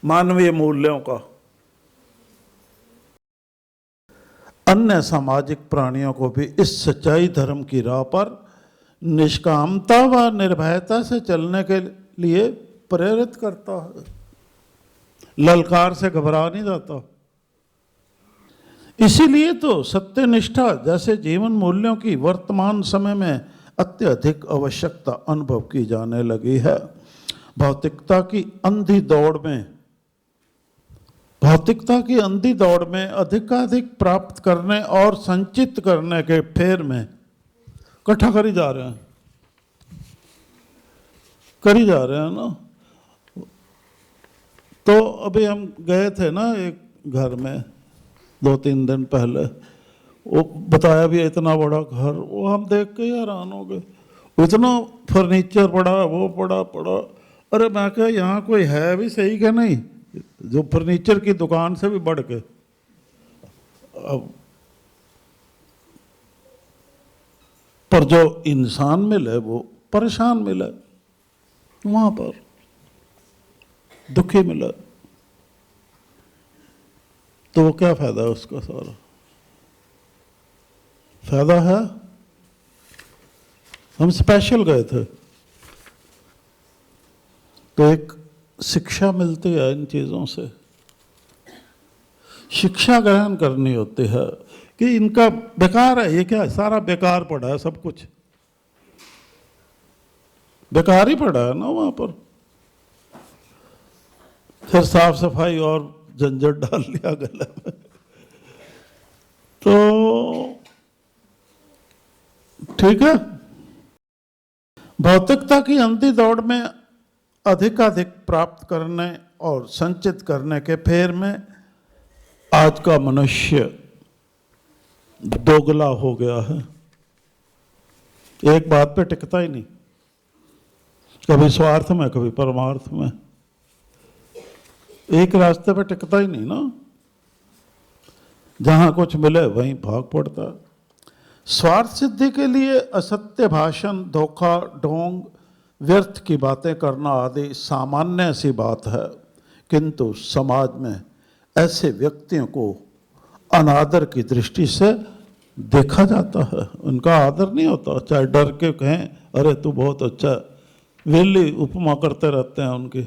मानवीय मूल्यों का। अन्य सामाजिक प्राणियों को भी इस सच्चाई धर्म की राह पर निष्कामता व निर्भयता से चलने के लिए प्रेरित करता है। ललकार से घबरा नहीं जाता। इसीलिए तो सत्यनिष्ठा जैसे जीवन मूल्यों की वर्तमान समय में अत्यधिक आवश्यकता अनुभव की जाने लगी है। भौतिकता की अंधी दौड़ में अधिकाधिक प्राप्त करने और संचित करने के फेर में इकट्ठा करी जा रहे हैं ना। तो अभी हम गए थे ना एक घर में 2-3 दिन पहले, वो बताया भी इतना बड़ा घर, वो हम देख के हैरान हो गए, इतना फर्नीचर पड़ा, वो पड़ा। अरे मैं क्या यहाँ कोई है भी सही क्या नहीं, जो फर्नीचर की दुकान से भी बढ़ के। अब पर जो इंसान मिले वो परेशान मिले, वहां पर दुखी मिले, तो वो क्या फायदा है उसका? सारा फायदा है। हम स्पेशल गए थे तो एक शिक्षा मिलती है इन चीजों से, शिक्षा ग्रहण करनी होती है कि इनका बेकार है, ये क्या है, सारा बेकार पड़ा है, सब कुछ बेकार ही पड़ा है ना वहां पर। फिर साफ सफाई और झंझट डाल लिया गले में। तो ठीक है, भौतिकता की अंधी दौड़ में अधिकाधिक प्राप्त करने और संचित करने के फेर में आज का मनुष्य दोगला हो गया है, एक बात पे टिकता ही नहीं, कभी स्वार्थ में कभी परमार्थ में, एक रास्ते पे टिकता ही नहीं ना, जहां कुछ मिले वहीं भाग पड़ता। स्वार्थ सिद्धि के लिए असत्य भाषण, धोखा, ढोंग, व्यर्थ की बातें करना आदि सामान्य सी बात है, किंतु समाज में ऐसे व्यक्तियों को अनादर की दृष्टि से देखा जाता है, उनका आदर नहीं होता, चाहे डर के कहें अरे तू बहुत अच्छा, वेली उपमा करते रहते हैं उनकी।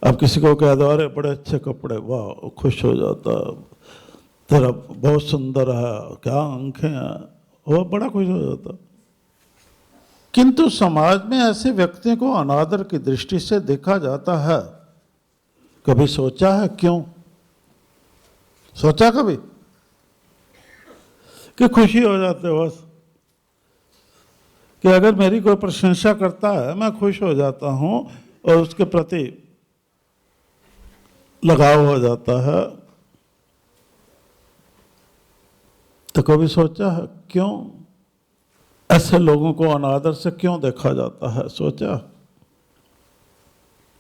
अब किसी को कह दो अरे बड़े अच्छे कपड़े, वाह, खुश हो जाता, तेरा बहुत सुंदर है, क्या आंखें हैं, वो बड़ा खुश हो जाता। किंतु समाज में ऐसे व्यक्तियों को अनादर की दृष्टि से देखा जाता है, कभी सोचा है क्यों? सोचा कभी कि खुशी हो जाते हो बस कि अगर मेरी कोई प्रशंसा करता है मैं खुश हो जाता हूं और उसके प्रति लगाव हो जाता है, तो कभी सोचा है क्यों ऐसे लोगों को अनादर से क्यों देखा जाता है? सोचा?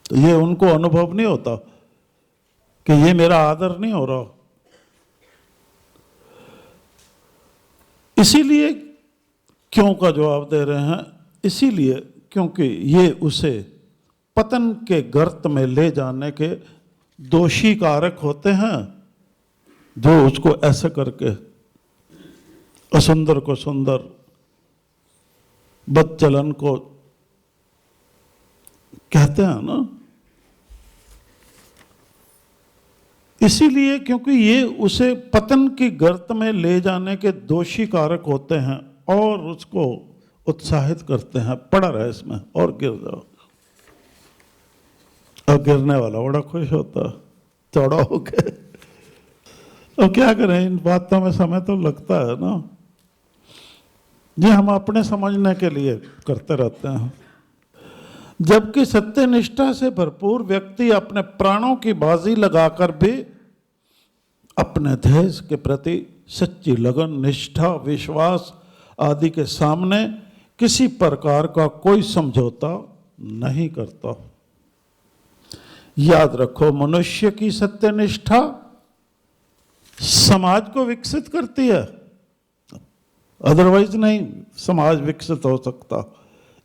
तो ये उनको अनुभव नहीं होता कि ये मेरा आदर नहीं हो रहा। इसीलिए क्यों का जवाब दे रहे हैं, इसीलिए क्योंकि ये उसे पतन के गर्त में ले जाने के दोषी कारक होते हैं, जो उसको ऐसे करके असुंदर को सुंदर, बदचलन को कहते हैं ना। इसीलिए क्योंकि ये उसे पतन की गर्त में ले जाने के दोषी कारक होते हैं और उसको उत्साहित करते हैं, पड़ा रहे इसमें और गिर जाओ। और गिरने वाला बड़ा खुश होता, चौड़ा हो गए। अब क्या करें, इन बातों में समय तो लगता है ना, ये हम अपने समझने के लिए करते रहते हैं। जबकि सत्यनिष्ठा से भरपूर व्यक्ति अपने प्राणों की बाजी लगाकर भी अपने ध्येय के प्रति सच्ची लगन, निष्ठा, विश्वास आदि के सामने किसी प्रकार का कोई समझौता नहीं करता। याद रखो, मनुष्य की सत्यनिष्ठा समाज को विकसित करती है, अदरवाइज नहीं समाज विकसित हो सकता।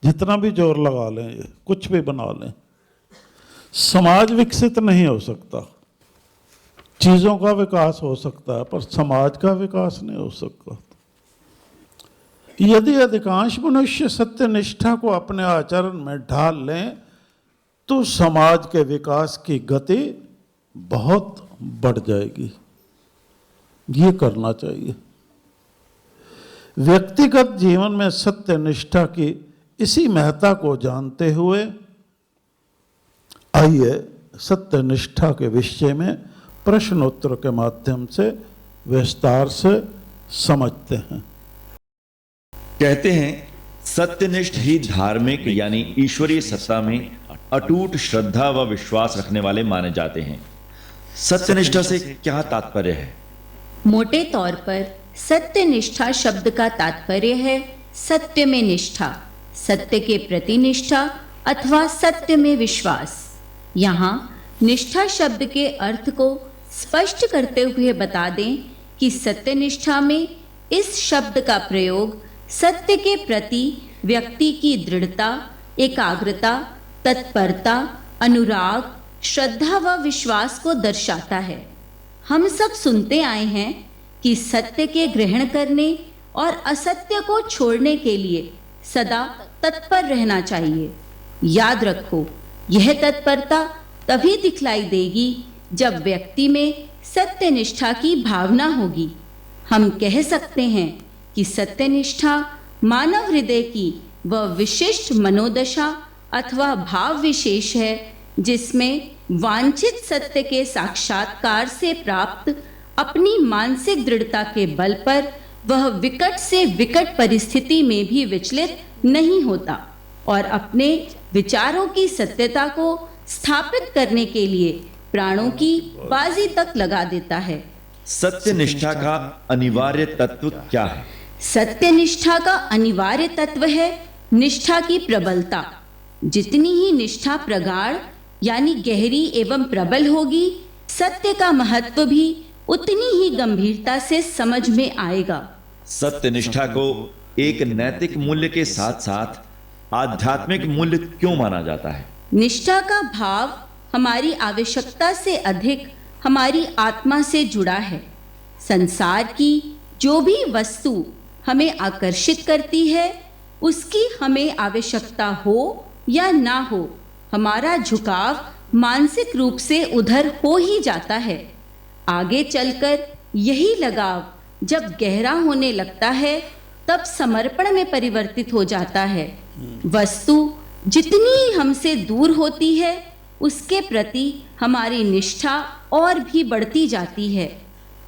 जितना भी जोर लगा लें, कुछ भी बना लें, समाज विकसित नहीं हो सकता। चीजों का विकास हो सकता है पर समाज का विकास नहीं हो सकता। यदि अधिकांश मनुष्य सत्यनिष्ठा को अपने आचरण में ढाल लें तो समाज के विकास की गति बहुत बढ़ जाएगी। ये करना चाहिए। व्यक्तिगत जीवन में सत्यनिष्ठा की इसी महत्ता को जानते हुए आइए सत्यनिष्ठा के विषय में प्रश्नोत्तर के माध्यम से विस्तार से समझते हैं। कहते हैं सत्यनिष्ठ ही धार्मिक यानी ईश्वरीय सत्ता में अटूट श्रद्धा व विश्वास रखने वाले माने जाते हैं। सत्यनिष्ठा से क्या तात्पर्य है? मोटे तौर पर सत्यनिष्ठा शब्द का तात्पर्य है सत्य में निष्ठा, सत्य के प्रति निष्ठा अथवा सत्य में विश्वास। यहाँ निष्ठा शब्द के अर्थ को स्पष्ट करते हुए बता दें कि सत्यनिष्ठा में इस शब्द का प्रयोग सत्य के प्रति व्यक्ति की दृढ़ता, एकाग्रता, तत्परता, अनुराग, श्रद्धा व विश्वास को दर्शाता है। हम सब सुनते आए हैं कि सत्य के ग्रहण करने और असत्य को छोड़ने के लिए सदा तत्पर रहना चाहिए। याद रखो, यह तत्परता तभी दिखलाई देगी जब व्यक्ति में सत्यनिष्ठा की भावना होगी। हम कह सकते हैं कि सत्यनिष्ठा मानव हृदय की वह विशिष्ट मनोदशा अथवा भाव विशेष है जिसमें वांछित सत्य के साक्षात्कार से प्राप्त अपनी मानसिक दृढ़ता के बल पर वह विकट से विकट परिस्थिति में भी विचलित नहीं होता और अपने विचारों की सत्यता को स्थापित करने के लिए प्राणों की बाजी तक लगा देता है। सत्यनिष्ठा का अनिवार्य तत्व क्या है? सत्यनिष्ठा का अनिवार्य तत्व है निष्ठा की प्रबलता। जितनी ही निष्ठा प्रगाढ़ यानी गहरी एवं प्रबल होगी, सत्य का महत्व भी उतनी ही गंभीरता से समझ में आएगा। सत्यनिष्ठा को एक नैतिक मूल्य के साथ साथ आध्यात्मिक मूल्य क्यों माना जाता है? निष्ठा का भाव हमारी आवश्यकता से अधिक हमारी आत्मा से जुड़ा है। संसार की जो भी वस्तु हमें आकर्षित करती है, उसकी हमें आवश्यकता हो या ना हो, हमारा झुकाव मानसिक रूप से उधर हो ही जाता है। आगे चलकर यही लगाव जब गहरा होने लगता है, तब समर्पण में परिवर्तित हो जाता है। वस्तु जितनी हमसे दूर होती है, उसके प्रति हमारी निष्ठा और भी बढ़ती जाती है।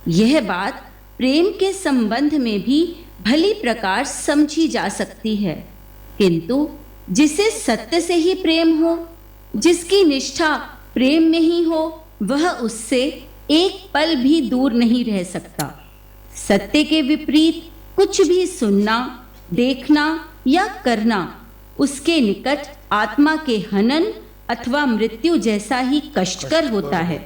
यह बात प्रेम के संबंध में भी भली प्रकार समझी जा सकती है, किंतु जिसे सत्य से ही प्रेम हो, जिसकी निष्ठा प्रेम में ही हो, वह उससे एक पल भी दूर नहीं रह सकता। सत्य के विपरीत कुछ भी सुनना, देखना या करना उसके निकट आत्मा के हनन अथवा मृत्यु जैसा ही कष्टकर होता है।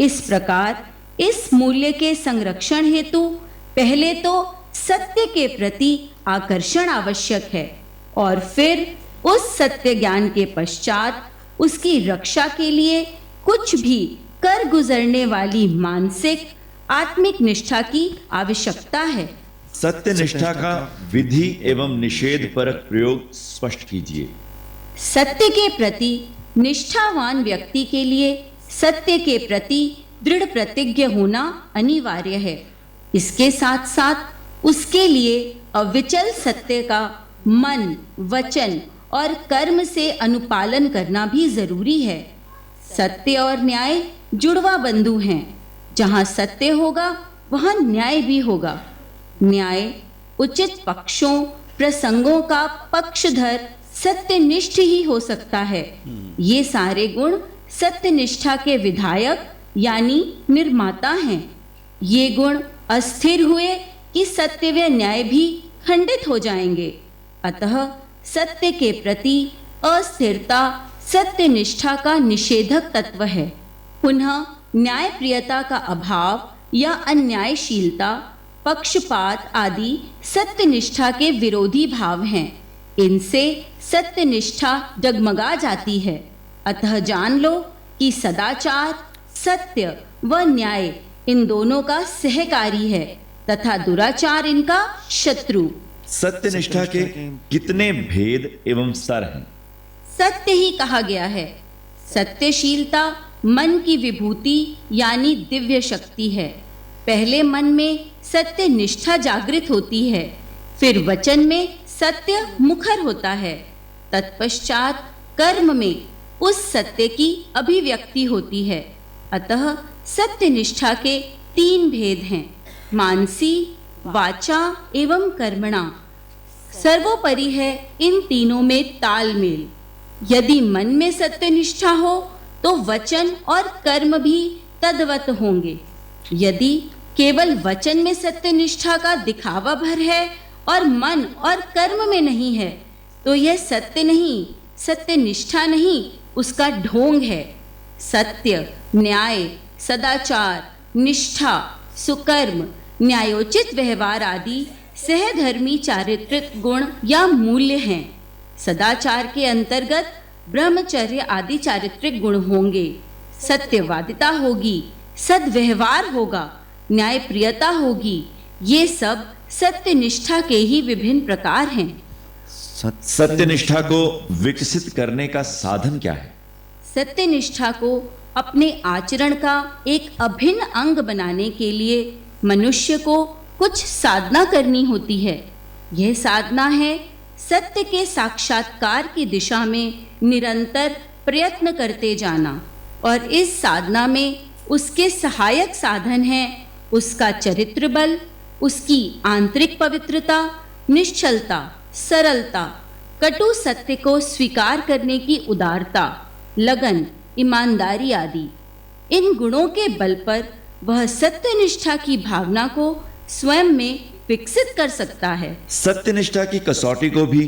इस प्रकार इस मूल्य के संरक्षण हेतु पहले तो सत्य के प्रति आकर्षण आवश्यक है और फिर उस सत्य ज्ञान के पश्चात उसकी रक्षा के लिए कुछ भी कर गुजरने वाली मानसिक आत्मिक निष्ठा की आवश्यकता है। सत्यनिष्ठा का विधि एवं निषेध परक प्रयोग स्पष्ट कीजिए। सत्य के प्रति निष्ठावान व्यक्ति के लिए सत्य के प्रति दृढ़ प्रतिज्ञ होना अनिवार्य है। इसके साथ साथ उसके लिए अविचल सत्य का मन, वचन और कर्म से अनुपालन करना भी जरूरी है। सत्य और न्याय जुड़वा बंधु हैं। जहाँ सत्य होगा वहाँ न्याय भी होगा। न्याय उचित पक्षों, प्रसंगों का पक्षधर सत्यनिष्ठ ही हो सकता है। ये सारे गुण सत्यनिष्ठा के विधायक यानी निर्माता हैं। ये गुण अस्थिर हुए कि सत्य व न्याय भी खंडित हो जाएंगे। अतः सत्य के प्रति अस्थिरता सत्यनिष्ठा का निषेधक तत्व है। पुनः न्यायप्रियता का अभाव या अन्यायशीलता, पक्षपात आदि सत्यनिष्ठा के विरोधी भाव हैं। इनसे सत्यनिष्ठा डगमगा जाती है। अतः जान लो कि सदाचार, सत्य व न्याय इन दोनों का सहकारी है तथा दुराचार इनका शत्रु। सत्यनिष्ठा के कितने भेद एवं स्तर हैं? सत्य ही कहा गया है। सत्यशीलता मन की विभूति यानी दिव्य शक्ति है। पहले मन में सत्य निष्ठा जागृत होती है, फिर वचन में सत्य मुखर होता है, तत्पश्चात कर्म में उस सत्य की अभिव्यक्ति होती है। अतः सत्यनिष्ठा के 3 भेद हैं, मानसी, वाचा एवं कर्मणा। सर्वोपरि है इन तीनों में तालमेल। यदि मन में सत्यनिष्ठा हो तो वचन और कर्म भी तद्वत होंगे। यदि केवल वचन में सत्यनिष्ठा का दिखावा भर है और मन और कर्म में नहीं है, तो यह सत्य नहीं, सत्यनिष्ठा नहीं, उसका ढोंग है। सत्य, न्याय, सदाचार निष्ठा, सुकर्म, न्यायोचित व्यवहार आदि सहधर्मी चारित्रिक गुण या मूल्य हैं। सदाचार के अंतर्गत ब्रह्मचर्य आदि चारित्रिक गुण होंगे। सत्यवादिता होगी, सद्व्यवहार होगा, न्यायप्रियता होगी। ये सब सत्यनिष्ठा के ही विभिन्न प्रकार हैं। सत्यनिष्ठा को विकसित करने का साधन क्या है? सत्यनिष्ठा को अपने आचरण का एक अभिन्न अंग बनाने के लिए मनुष्य को कुछ साधना करनी होती है। यह साधना है सत्य के साक्षात्कार की दिशा में निरंतर प्रयत्न करते जाना, और इस साधना में उसके सहायक साधन हैं उसका चरित्र बल, उसकी आंतरिक पवित्रता, निश्चलता, सरलता, कटु सत्य को स्वीकार करने की उदारता, लगन, ईमानदारी आदि। इन गुणों के बल पर वह सत्यनिष्ठा की भावना को स्वयं में विकसित कर सकता है। सत्यनिष्ठा की कसौटी को भी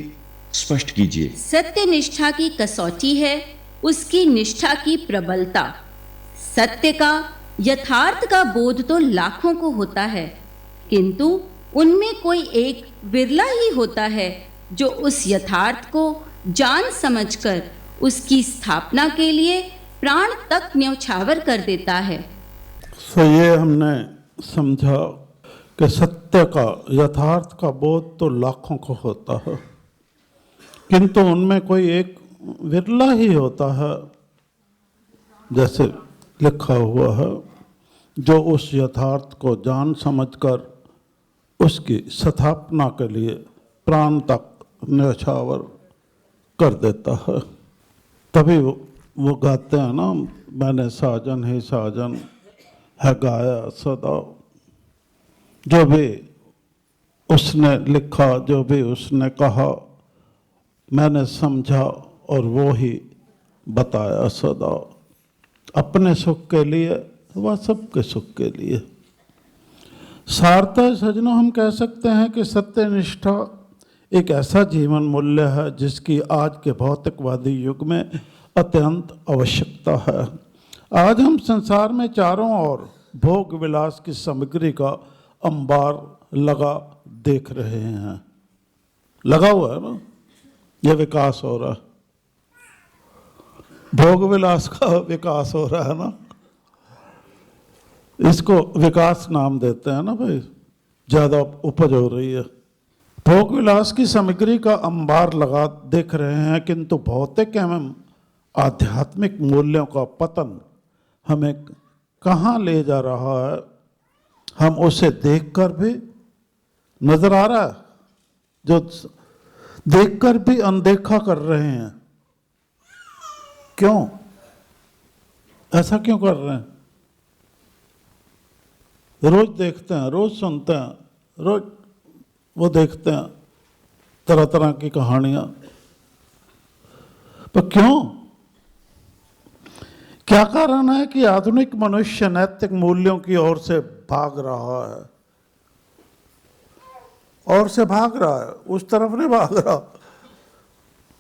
स्पष्ट कीजिए। सत्यनिष्ठा की कसौटी है उसकी निष्ठा की प्रबलता। सत्य का, यथार्थ का बोध तो लाखों को होता है, किंतु उनमें कोई एक विरला ही होता है जो उस यथार्थ को जान समझकर उसकी स्थापना के लिए प्राण तक न्यौछावर कर देता है। सो ये हमने समझा कि सत्य का, यथार्थ का बोध तो लाखों को होता है, किंतु उनमें कोई एक विरला ही होता है, जैसे लिखा हुआ है, जो उस यथार्थ को जान समझकर उसकी स्थापना के लिए प्राण तक न्यौछावर कर देता है। तभी वो गाते हैं ना, मैंने साजन ही साजन है गाया सदा। जो भी उसने लिखा, जो भी उसने कहा, मैंने समझा और वो ही बताया सदा। अपने सुख के लिए व सबके सुख के लिए। सार्थक सजनों, हम कह सकते हैं कि सत्यनिष्ठा एक ऐसा जीवन मूल्य है जिसकी आज के भौतिकवादी युग में अत्यंत आवश्यकता है। आज हम संसार में चारों ओर भोग विलास की सामग्री का अंबार लगा देख रहे हैं। लगा हुआ है ना, यह विकास हो रहा है, भोग विलास का विकास हो रहा है ना। इसको विकास नाम देते हैं ना भाई, ज्यादा उपज हो रही है। भोग विलास की सामग्री का अंबार लगा देख रहे हैं, किंतु भौतिक एवं आध्यात्मिक मूल्यों का पतन हमें कहाँ ले जा रहा है, हम उसे देखकर भी नजर आ रहा है, जो देखकर भी अनदेखा कर रहे हैं। क्यों? ऐसा क्यों कर रहे हैं? रोज देखते हैं, रोज सुनते हैं, रोज वो देखते हैं तरह तरह की कहानियां, पर क्यों? क्या कारण है कि आधुनिक मनुष्य नैतिक मूल्यों की ओर से भाग रहा है? और से भाग रहा है, उस तरफ नहीं भाग रहा,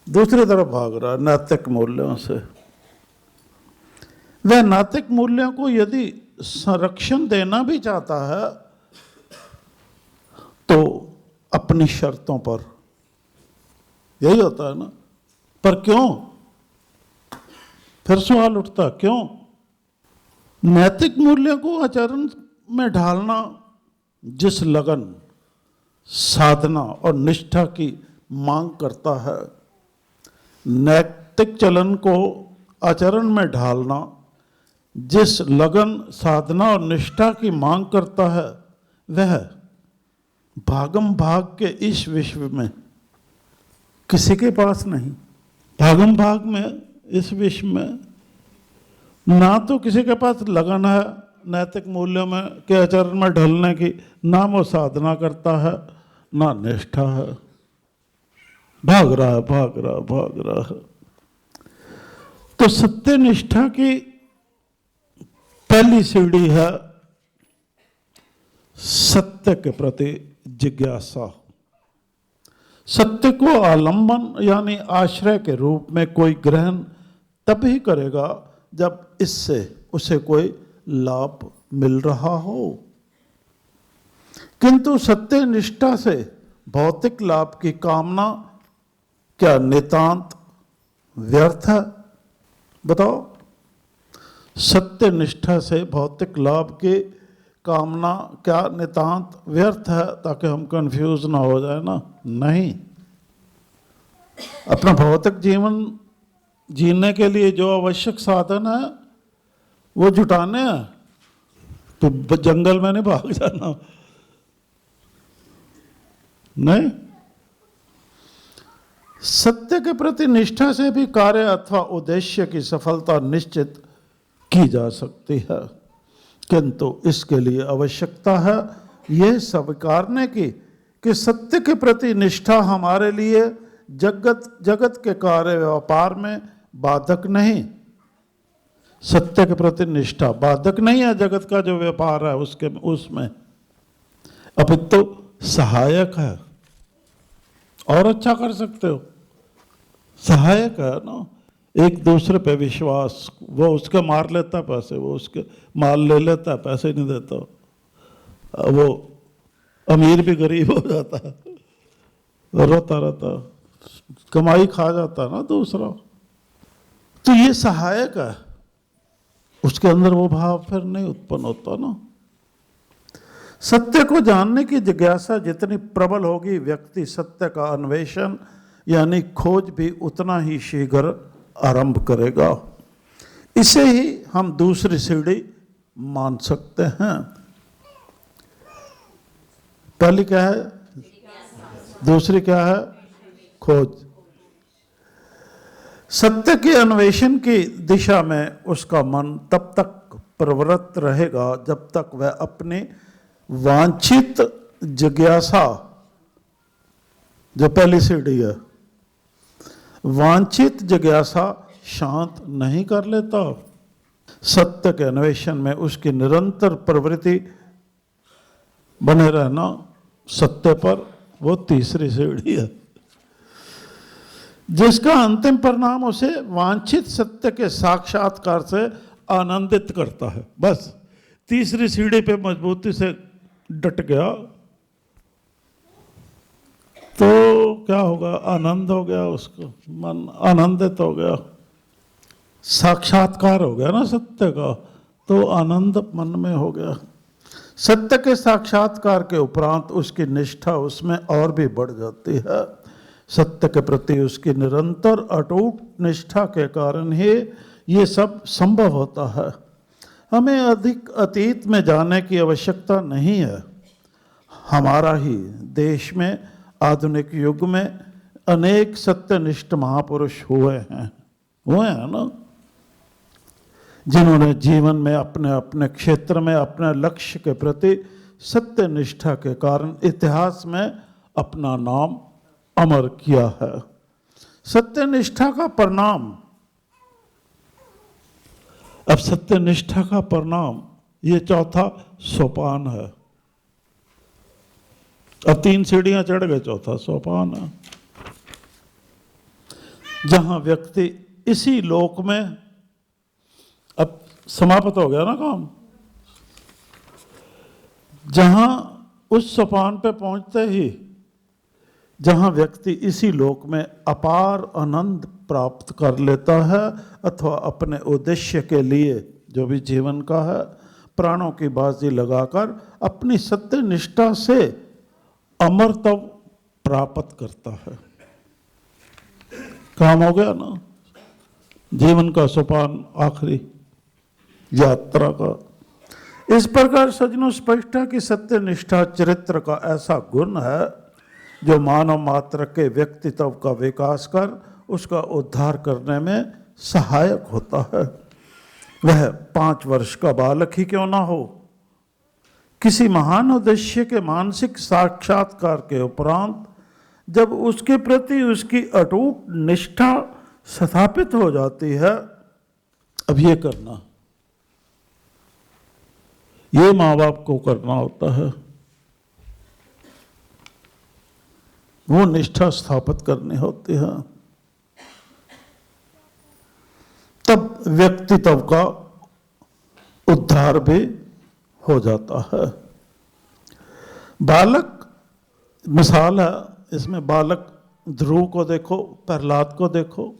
दूसरी तरफ भाग रहा है, नैतिक मूल्यों से। वह नैतिक मूल्यों को यदि संरक्षण देना भी चाहता है तो अपनी शर्तों पर, यही होता है ना। पर क्यों? फिर सवाल उठता, क्यों? नैतिक मूल्यों को आचरण में ढालना जिस लगन, साधना और निष्ठा की मांग करता है, नैतिक चलन को आचरण में ढालना जिस लगन, साधना और निष्ठा की मांग करता है, वह भागम भाग के इस विश्व में किसी के पास नहीं। भागम भाग में, इस विश्व में ना तो किसी के पास लगन है नैतिक मूल्यों में के आचरण में ढलने की, ना वो साधना करता है, ना निष्ठा है। भाग रहा है, भाग रहा, भाग रहा है। तो सत्य निष्ठा की पहली सीढ़ी है सत्य के प्रति जिज्ञासा। सत्य को आलंबन यानी आश्रय के रूप में कोई ग्रहण तभी करेगा जब इससे उसे कोई लाभ मिल रहा हो। किंतु सत्य निष्ठा से भौतिक लाभ की कामना क्या नितांत व्यर्थ है? बताओ। सत्य निष्ठा से भौतिक लाभ की कामना क्या नितांत व्यर्थ है? ताकि हम कंफ्यूज ना हो जाए ना। नहीं, अपना भौतिक जीवन जीने के लिए जो आवश्यक साधन है वो जुटाने हैं, तो जंगल में नहीं भाग जाना। नहीं, सत्य के प्रति निष्ठा से भी कार्य अथवा उद्देश्य की सफलता निश्चित की जा सकती है, किंतु इसके लिए आवश्यकता है यह स्वीकारने की कि सत्य के प्रति निष्ठा हमारे लिए जगत के कार्य व्यापार में बाधक नहीं। सत्य के प्रति निष्ठा बाधक नहीं है जगत का जो व्यापार है उसमें, अपितु सहायक है। और अच्छा कर सकते हो, सहायक है ना। एक दूसरे पे विश्वास, वो उसके मार लेता पैसे, वो उसके माल ले लेता, पैसे नहीं देता, वो अमीर भी गरीब हो जाता है, रोता रहता, कमाई खा जाता ना दूसरा। तो ये सहायक है, उसके अंदर वो भाव फिर नहीं उत्पन्न होता ना। सत्य को जानने की जिज्ञासा जितनी प्रबल होगी, व्यक्ति सत्य का अन्वेषण यानी खोज भी उतना ही शीघ्र आरंभ करेगा। इसे ही हम दूसरी सीढ़ी मान सकते हैं। पहली क्या है? दूसरी क्या है? खोज। सत्य के अन्वेषण की दिशा में उसका मन तब तक प्रवृत्त रहेगा जब तक वह अपनी वांछित जिज्ञासा, जो पहली सीढ़ी है, वांछित जिज्ञासा शांत नहीं कर लेता। सत्य के अन्वेषण में उसकी निरंतर प्रवृत्ति बने रहना सत्य पर, वो तीसरी सीढ़ी है, जिसका अंतिम परिणाम उसे वांछित सत्य के साक्षात्कार से आनंदित करता है। बस तीसरी सीढ़ी पे मजबूती से डट गया तो क्या होगा? आनंद हो गया, उसको मन आनंदित हो गया, साक्षात्कार हो गया ना सत्य का, तो आनंद मन में हो गया। सत्य के साक्षात्कार के उपरांत उसकी निष्ठा उसमें और भी बढ़ जाती है। सत्य के प्रति उसकी निरंतर अटूट निष्ठा के कारण ही ये सब संभव होता है। हमें अधिक अतीत में जाने की आवश्यकता नहीं है। हमारा ही देश में आधुनिक युग में अनेक सत्यनिष्ठ महापुरुष हुए हैं ना, जिन्होंने जीवन में अपने अपने क्षेत्र में अपने लक्ष्य के प्रति सत्यनिष्ठा के कारण इतिहास में अपना नाम अमर किया है। सत्यनिष्ठा का परिणाम, अब सत्यनिष्ठा का परिणाम ये चौथा सोपान है। अब 3 सीढ़ियां चढ़ गए, चौथा सोपान है, जहां व्यक्ति इसी लोक में, अब समाप्त हो गया ना काम, जहां उस सोपान पे पहुंचते ही जहां व्यक्ति इसी लोक में अपार आनंद प्राप्त कर लेता है अथवा अपने उद्देश्य के लिए जो भी जीवन का है प्राणों की बाजी लगाकर अपनी सत्य निष्ठा से अमरत्व प्राप्त करता है। काम हो गया ना, जीवन का सोपान आखिरी यात्रा का। इस प्रकार सज्जनों स्पष्ट है कि सत्य निष्ठा चरित्र का ऐसा गुण है जो मानव मात्र के व्यक्तित्व का विकास कर उसका उद्धार करने में सहायक होता है। वह 5 वर्ष का बालक ही क्यों ना हो, किसी महान उद्देश्य के मानसिक साक्षात्कार के उपरांत जब उसके प्रति उसकी अटूट निष्ठा स्थापित हो जाती है, अब ये करना, ये माँ बाप को करना होता है, वो निष्ठा स्थापित करनी होती है, तब व्यक्तित्व का उद्धार भी हो जाता है। बालक मिसाल है इसमें, बालक ध्रुव को देखो, प्रहलाद को देखो,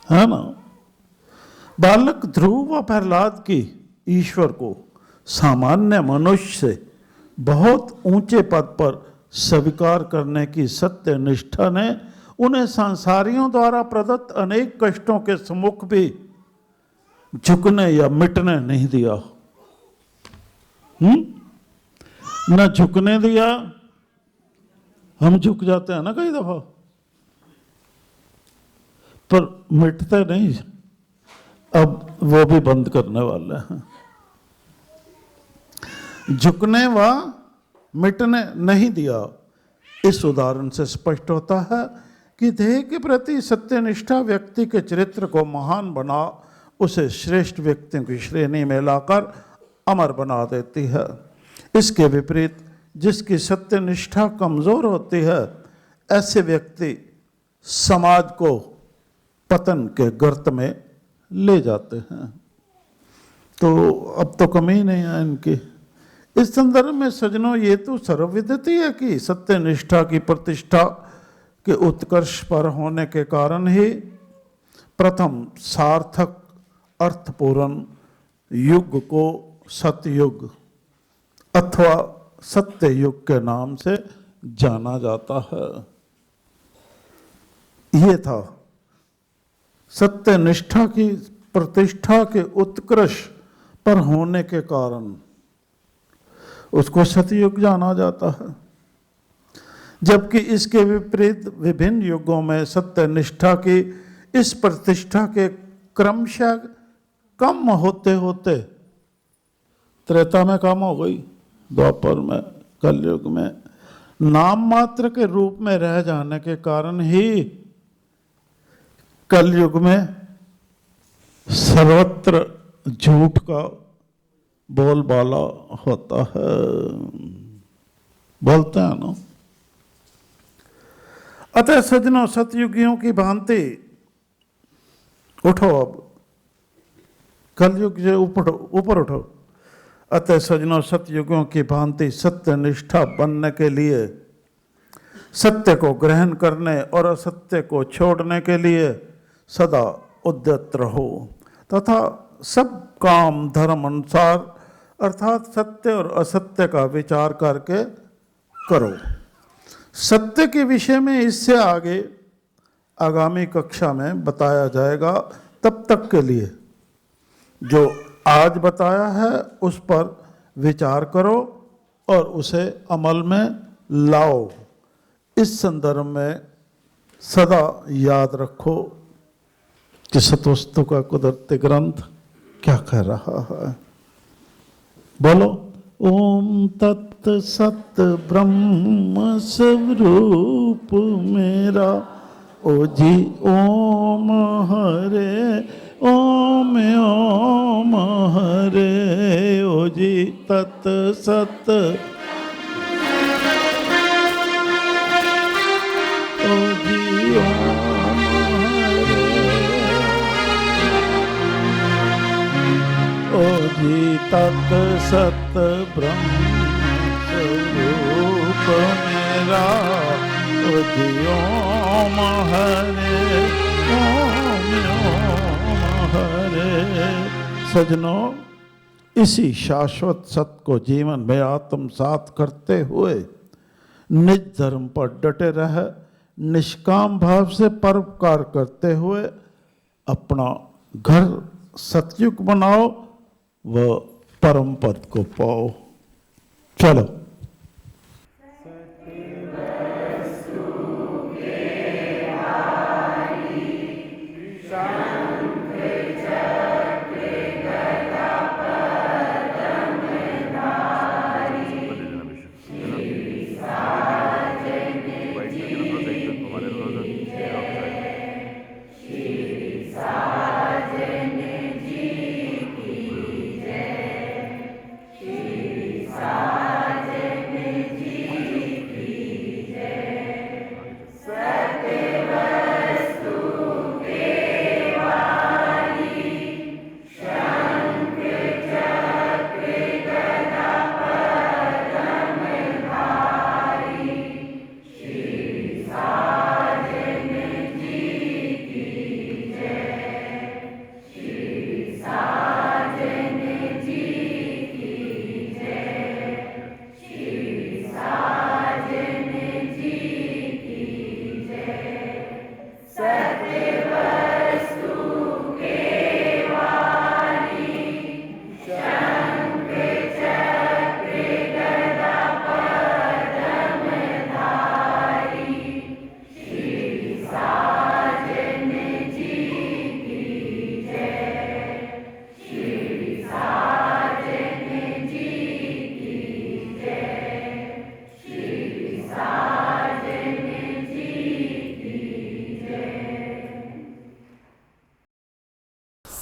है ना। बालक ध्रुव व प्रहलाद की ईश्वर को सामान्य मनुष्य से बहुत ऊंचे पद पर स्वीकार करने की सत्य निष्ठा ने उन्हें संसारियों द्वारा प्रदत्त अनेक कष्टों के सम्मुख भी झुकने या मिटने नहीं दिया। न झुकने दिया, हम झुक जाते हैं ना कई दफा, पर मिटते नहीं। अब वो भी बंद करने वाले हैं। झुकने व मिटने नहीं दिया। इस उदाहरण से स्पष्ट होता है कि देह के प्रति सत्यनिष्ठा व्यक्ति के चरित्र को महान बना उसे श्रेष्ठ व्यक्तियों की श्रेणी में लाकर अमर बना देती है। इसके विपरीत जिसकी सत्यनिष्ठा कमजोर होती है, ऐसे व्यक्ति समाज को पतन के गर्त में ले जाते हैं। तो अब तो कमी ही नहीं है इनकी। इस संदर्भ में सज्जनों, ये तो सर्वविदित ही है कि सत्यनिष्ठा की प्रतिष्ठा के उत्कर्ष पर होने के कारण ही प्रथम सार्थक अर्थपूर्ण युग को सतयुग अथवा सत्य युग के नाम से जाना जाता है। ये था सत्यनिष्ठा की प्रतिष्ठा के उत्कर्ष पर होने के कारण उसको सतयुग जाना जाता है। जबकि इसके विपरीत विभिन्न युगों में सत्यनिष्ठा की इस प्रतिष्ठा के क्रमशः कम होते होते त्रेता में कम हो गई, द्वापर में, कलयुग में नाम मात्र के रूप में रह जाने के कारण ही कलयुग में सर्वत्र झूठ का बोलबाला होता है। बोलते हैं ना। अतः सज्जनों, सतयुगियों की भांति उठो, अब कलयुग से ऊपर उठो। अतः सज्जनों, सतयुगों की भांति सत्यनिष्ठा बनने के लिए सत्य को ग्रहण करने और असत्य को छोड़ने के लिए सदा उद्यत रहो तथा सब काम धर्म अनुसार अर्थात सत्य और असत्य का विचार करके करो। सत्य के विषय में इससे आगे आगामी कक्षा में बताया जाएगा। तब तक के लिए जो आज बताया है उस पर विचार करो और उसे अमल में लाओ। इस संदर्भ में सदा याद रखो कि सतोस्तु का कुदरती ग्रंथ क्या कह रहा है। बोलो, ओम तत् सत ब्रह्म स्वरूप मेरा, ओ जी ओम हरे, ओम ओम हरे, ओ जी तत् सत, ओ जी ओम हरे, ओ जी तत् सत ब्रह्म स्वरूप मेरा, ओ जी ओम हरे, ओम हरे। सज्जनों, इसी शाश्वत सत्य को जीवन में आत्मसात करते हुए निज धर्म पर डटे रह निष्काम भाव से परोपकार करते हुए अपना घर सतयुग बनाओ व परम पद को पाओ। चलो।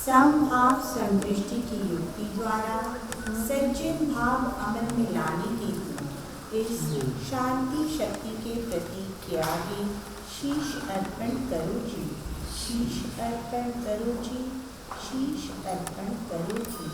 समभाव संदृष्टि की युक्ति द्वारा सज्जन भाव अमन में लाने के लिए इस शांति शक्ति के प्रतीक के आगे शीश अर्पण करो जी, शीश अर्पण करो जी, शीश अर्पण करो जी।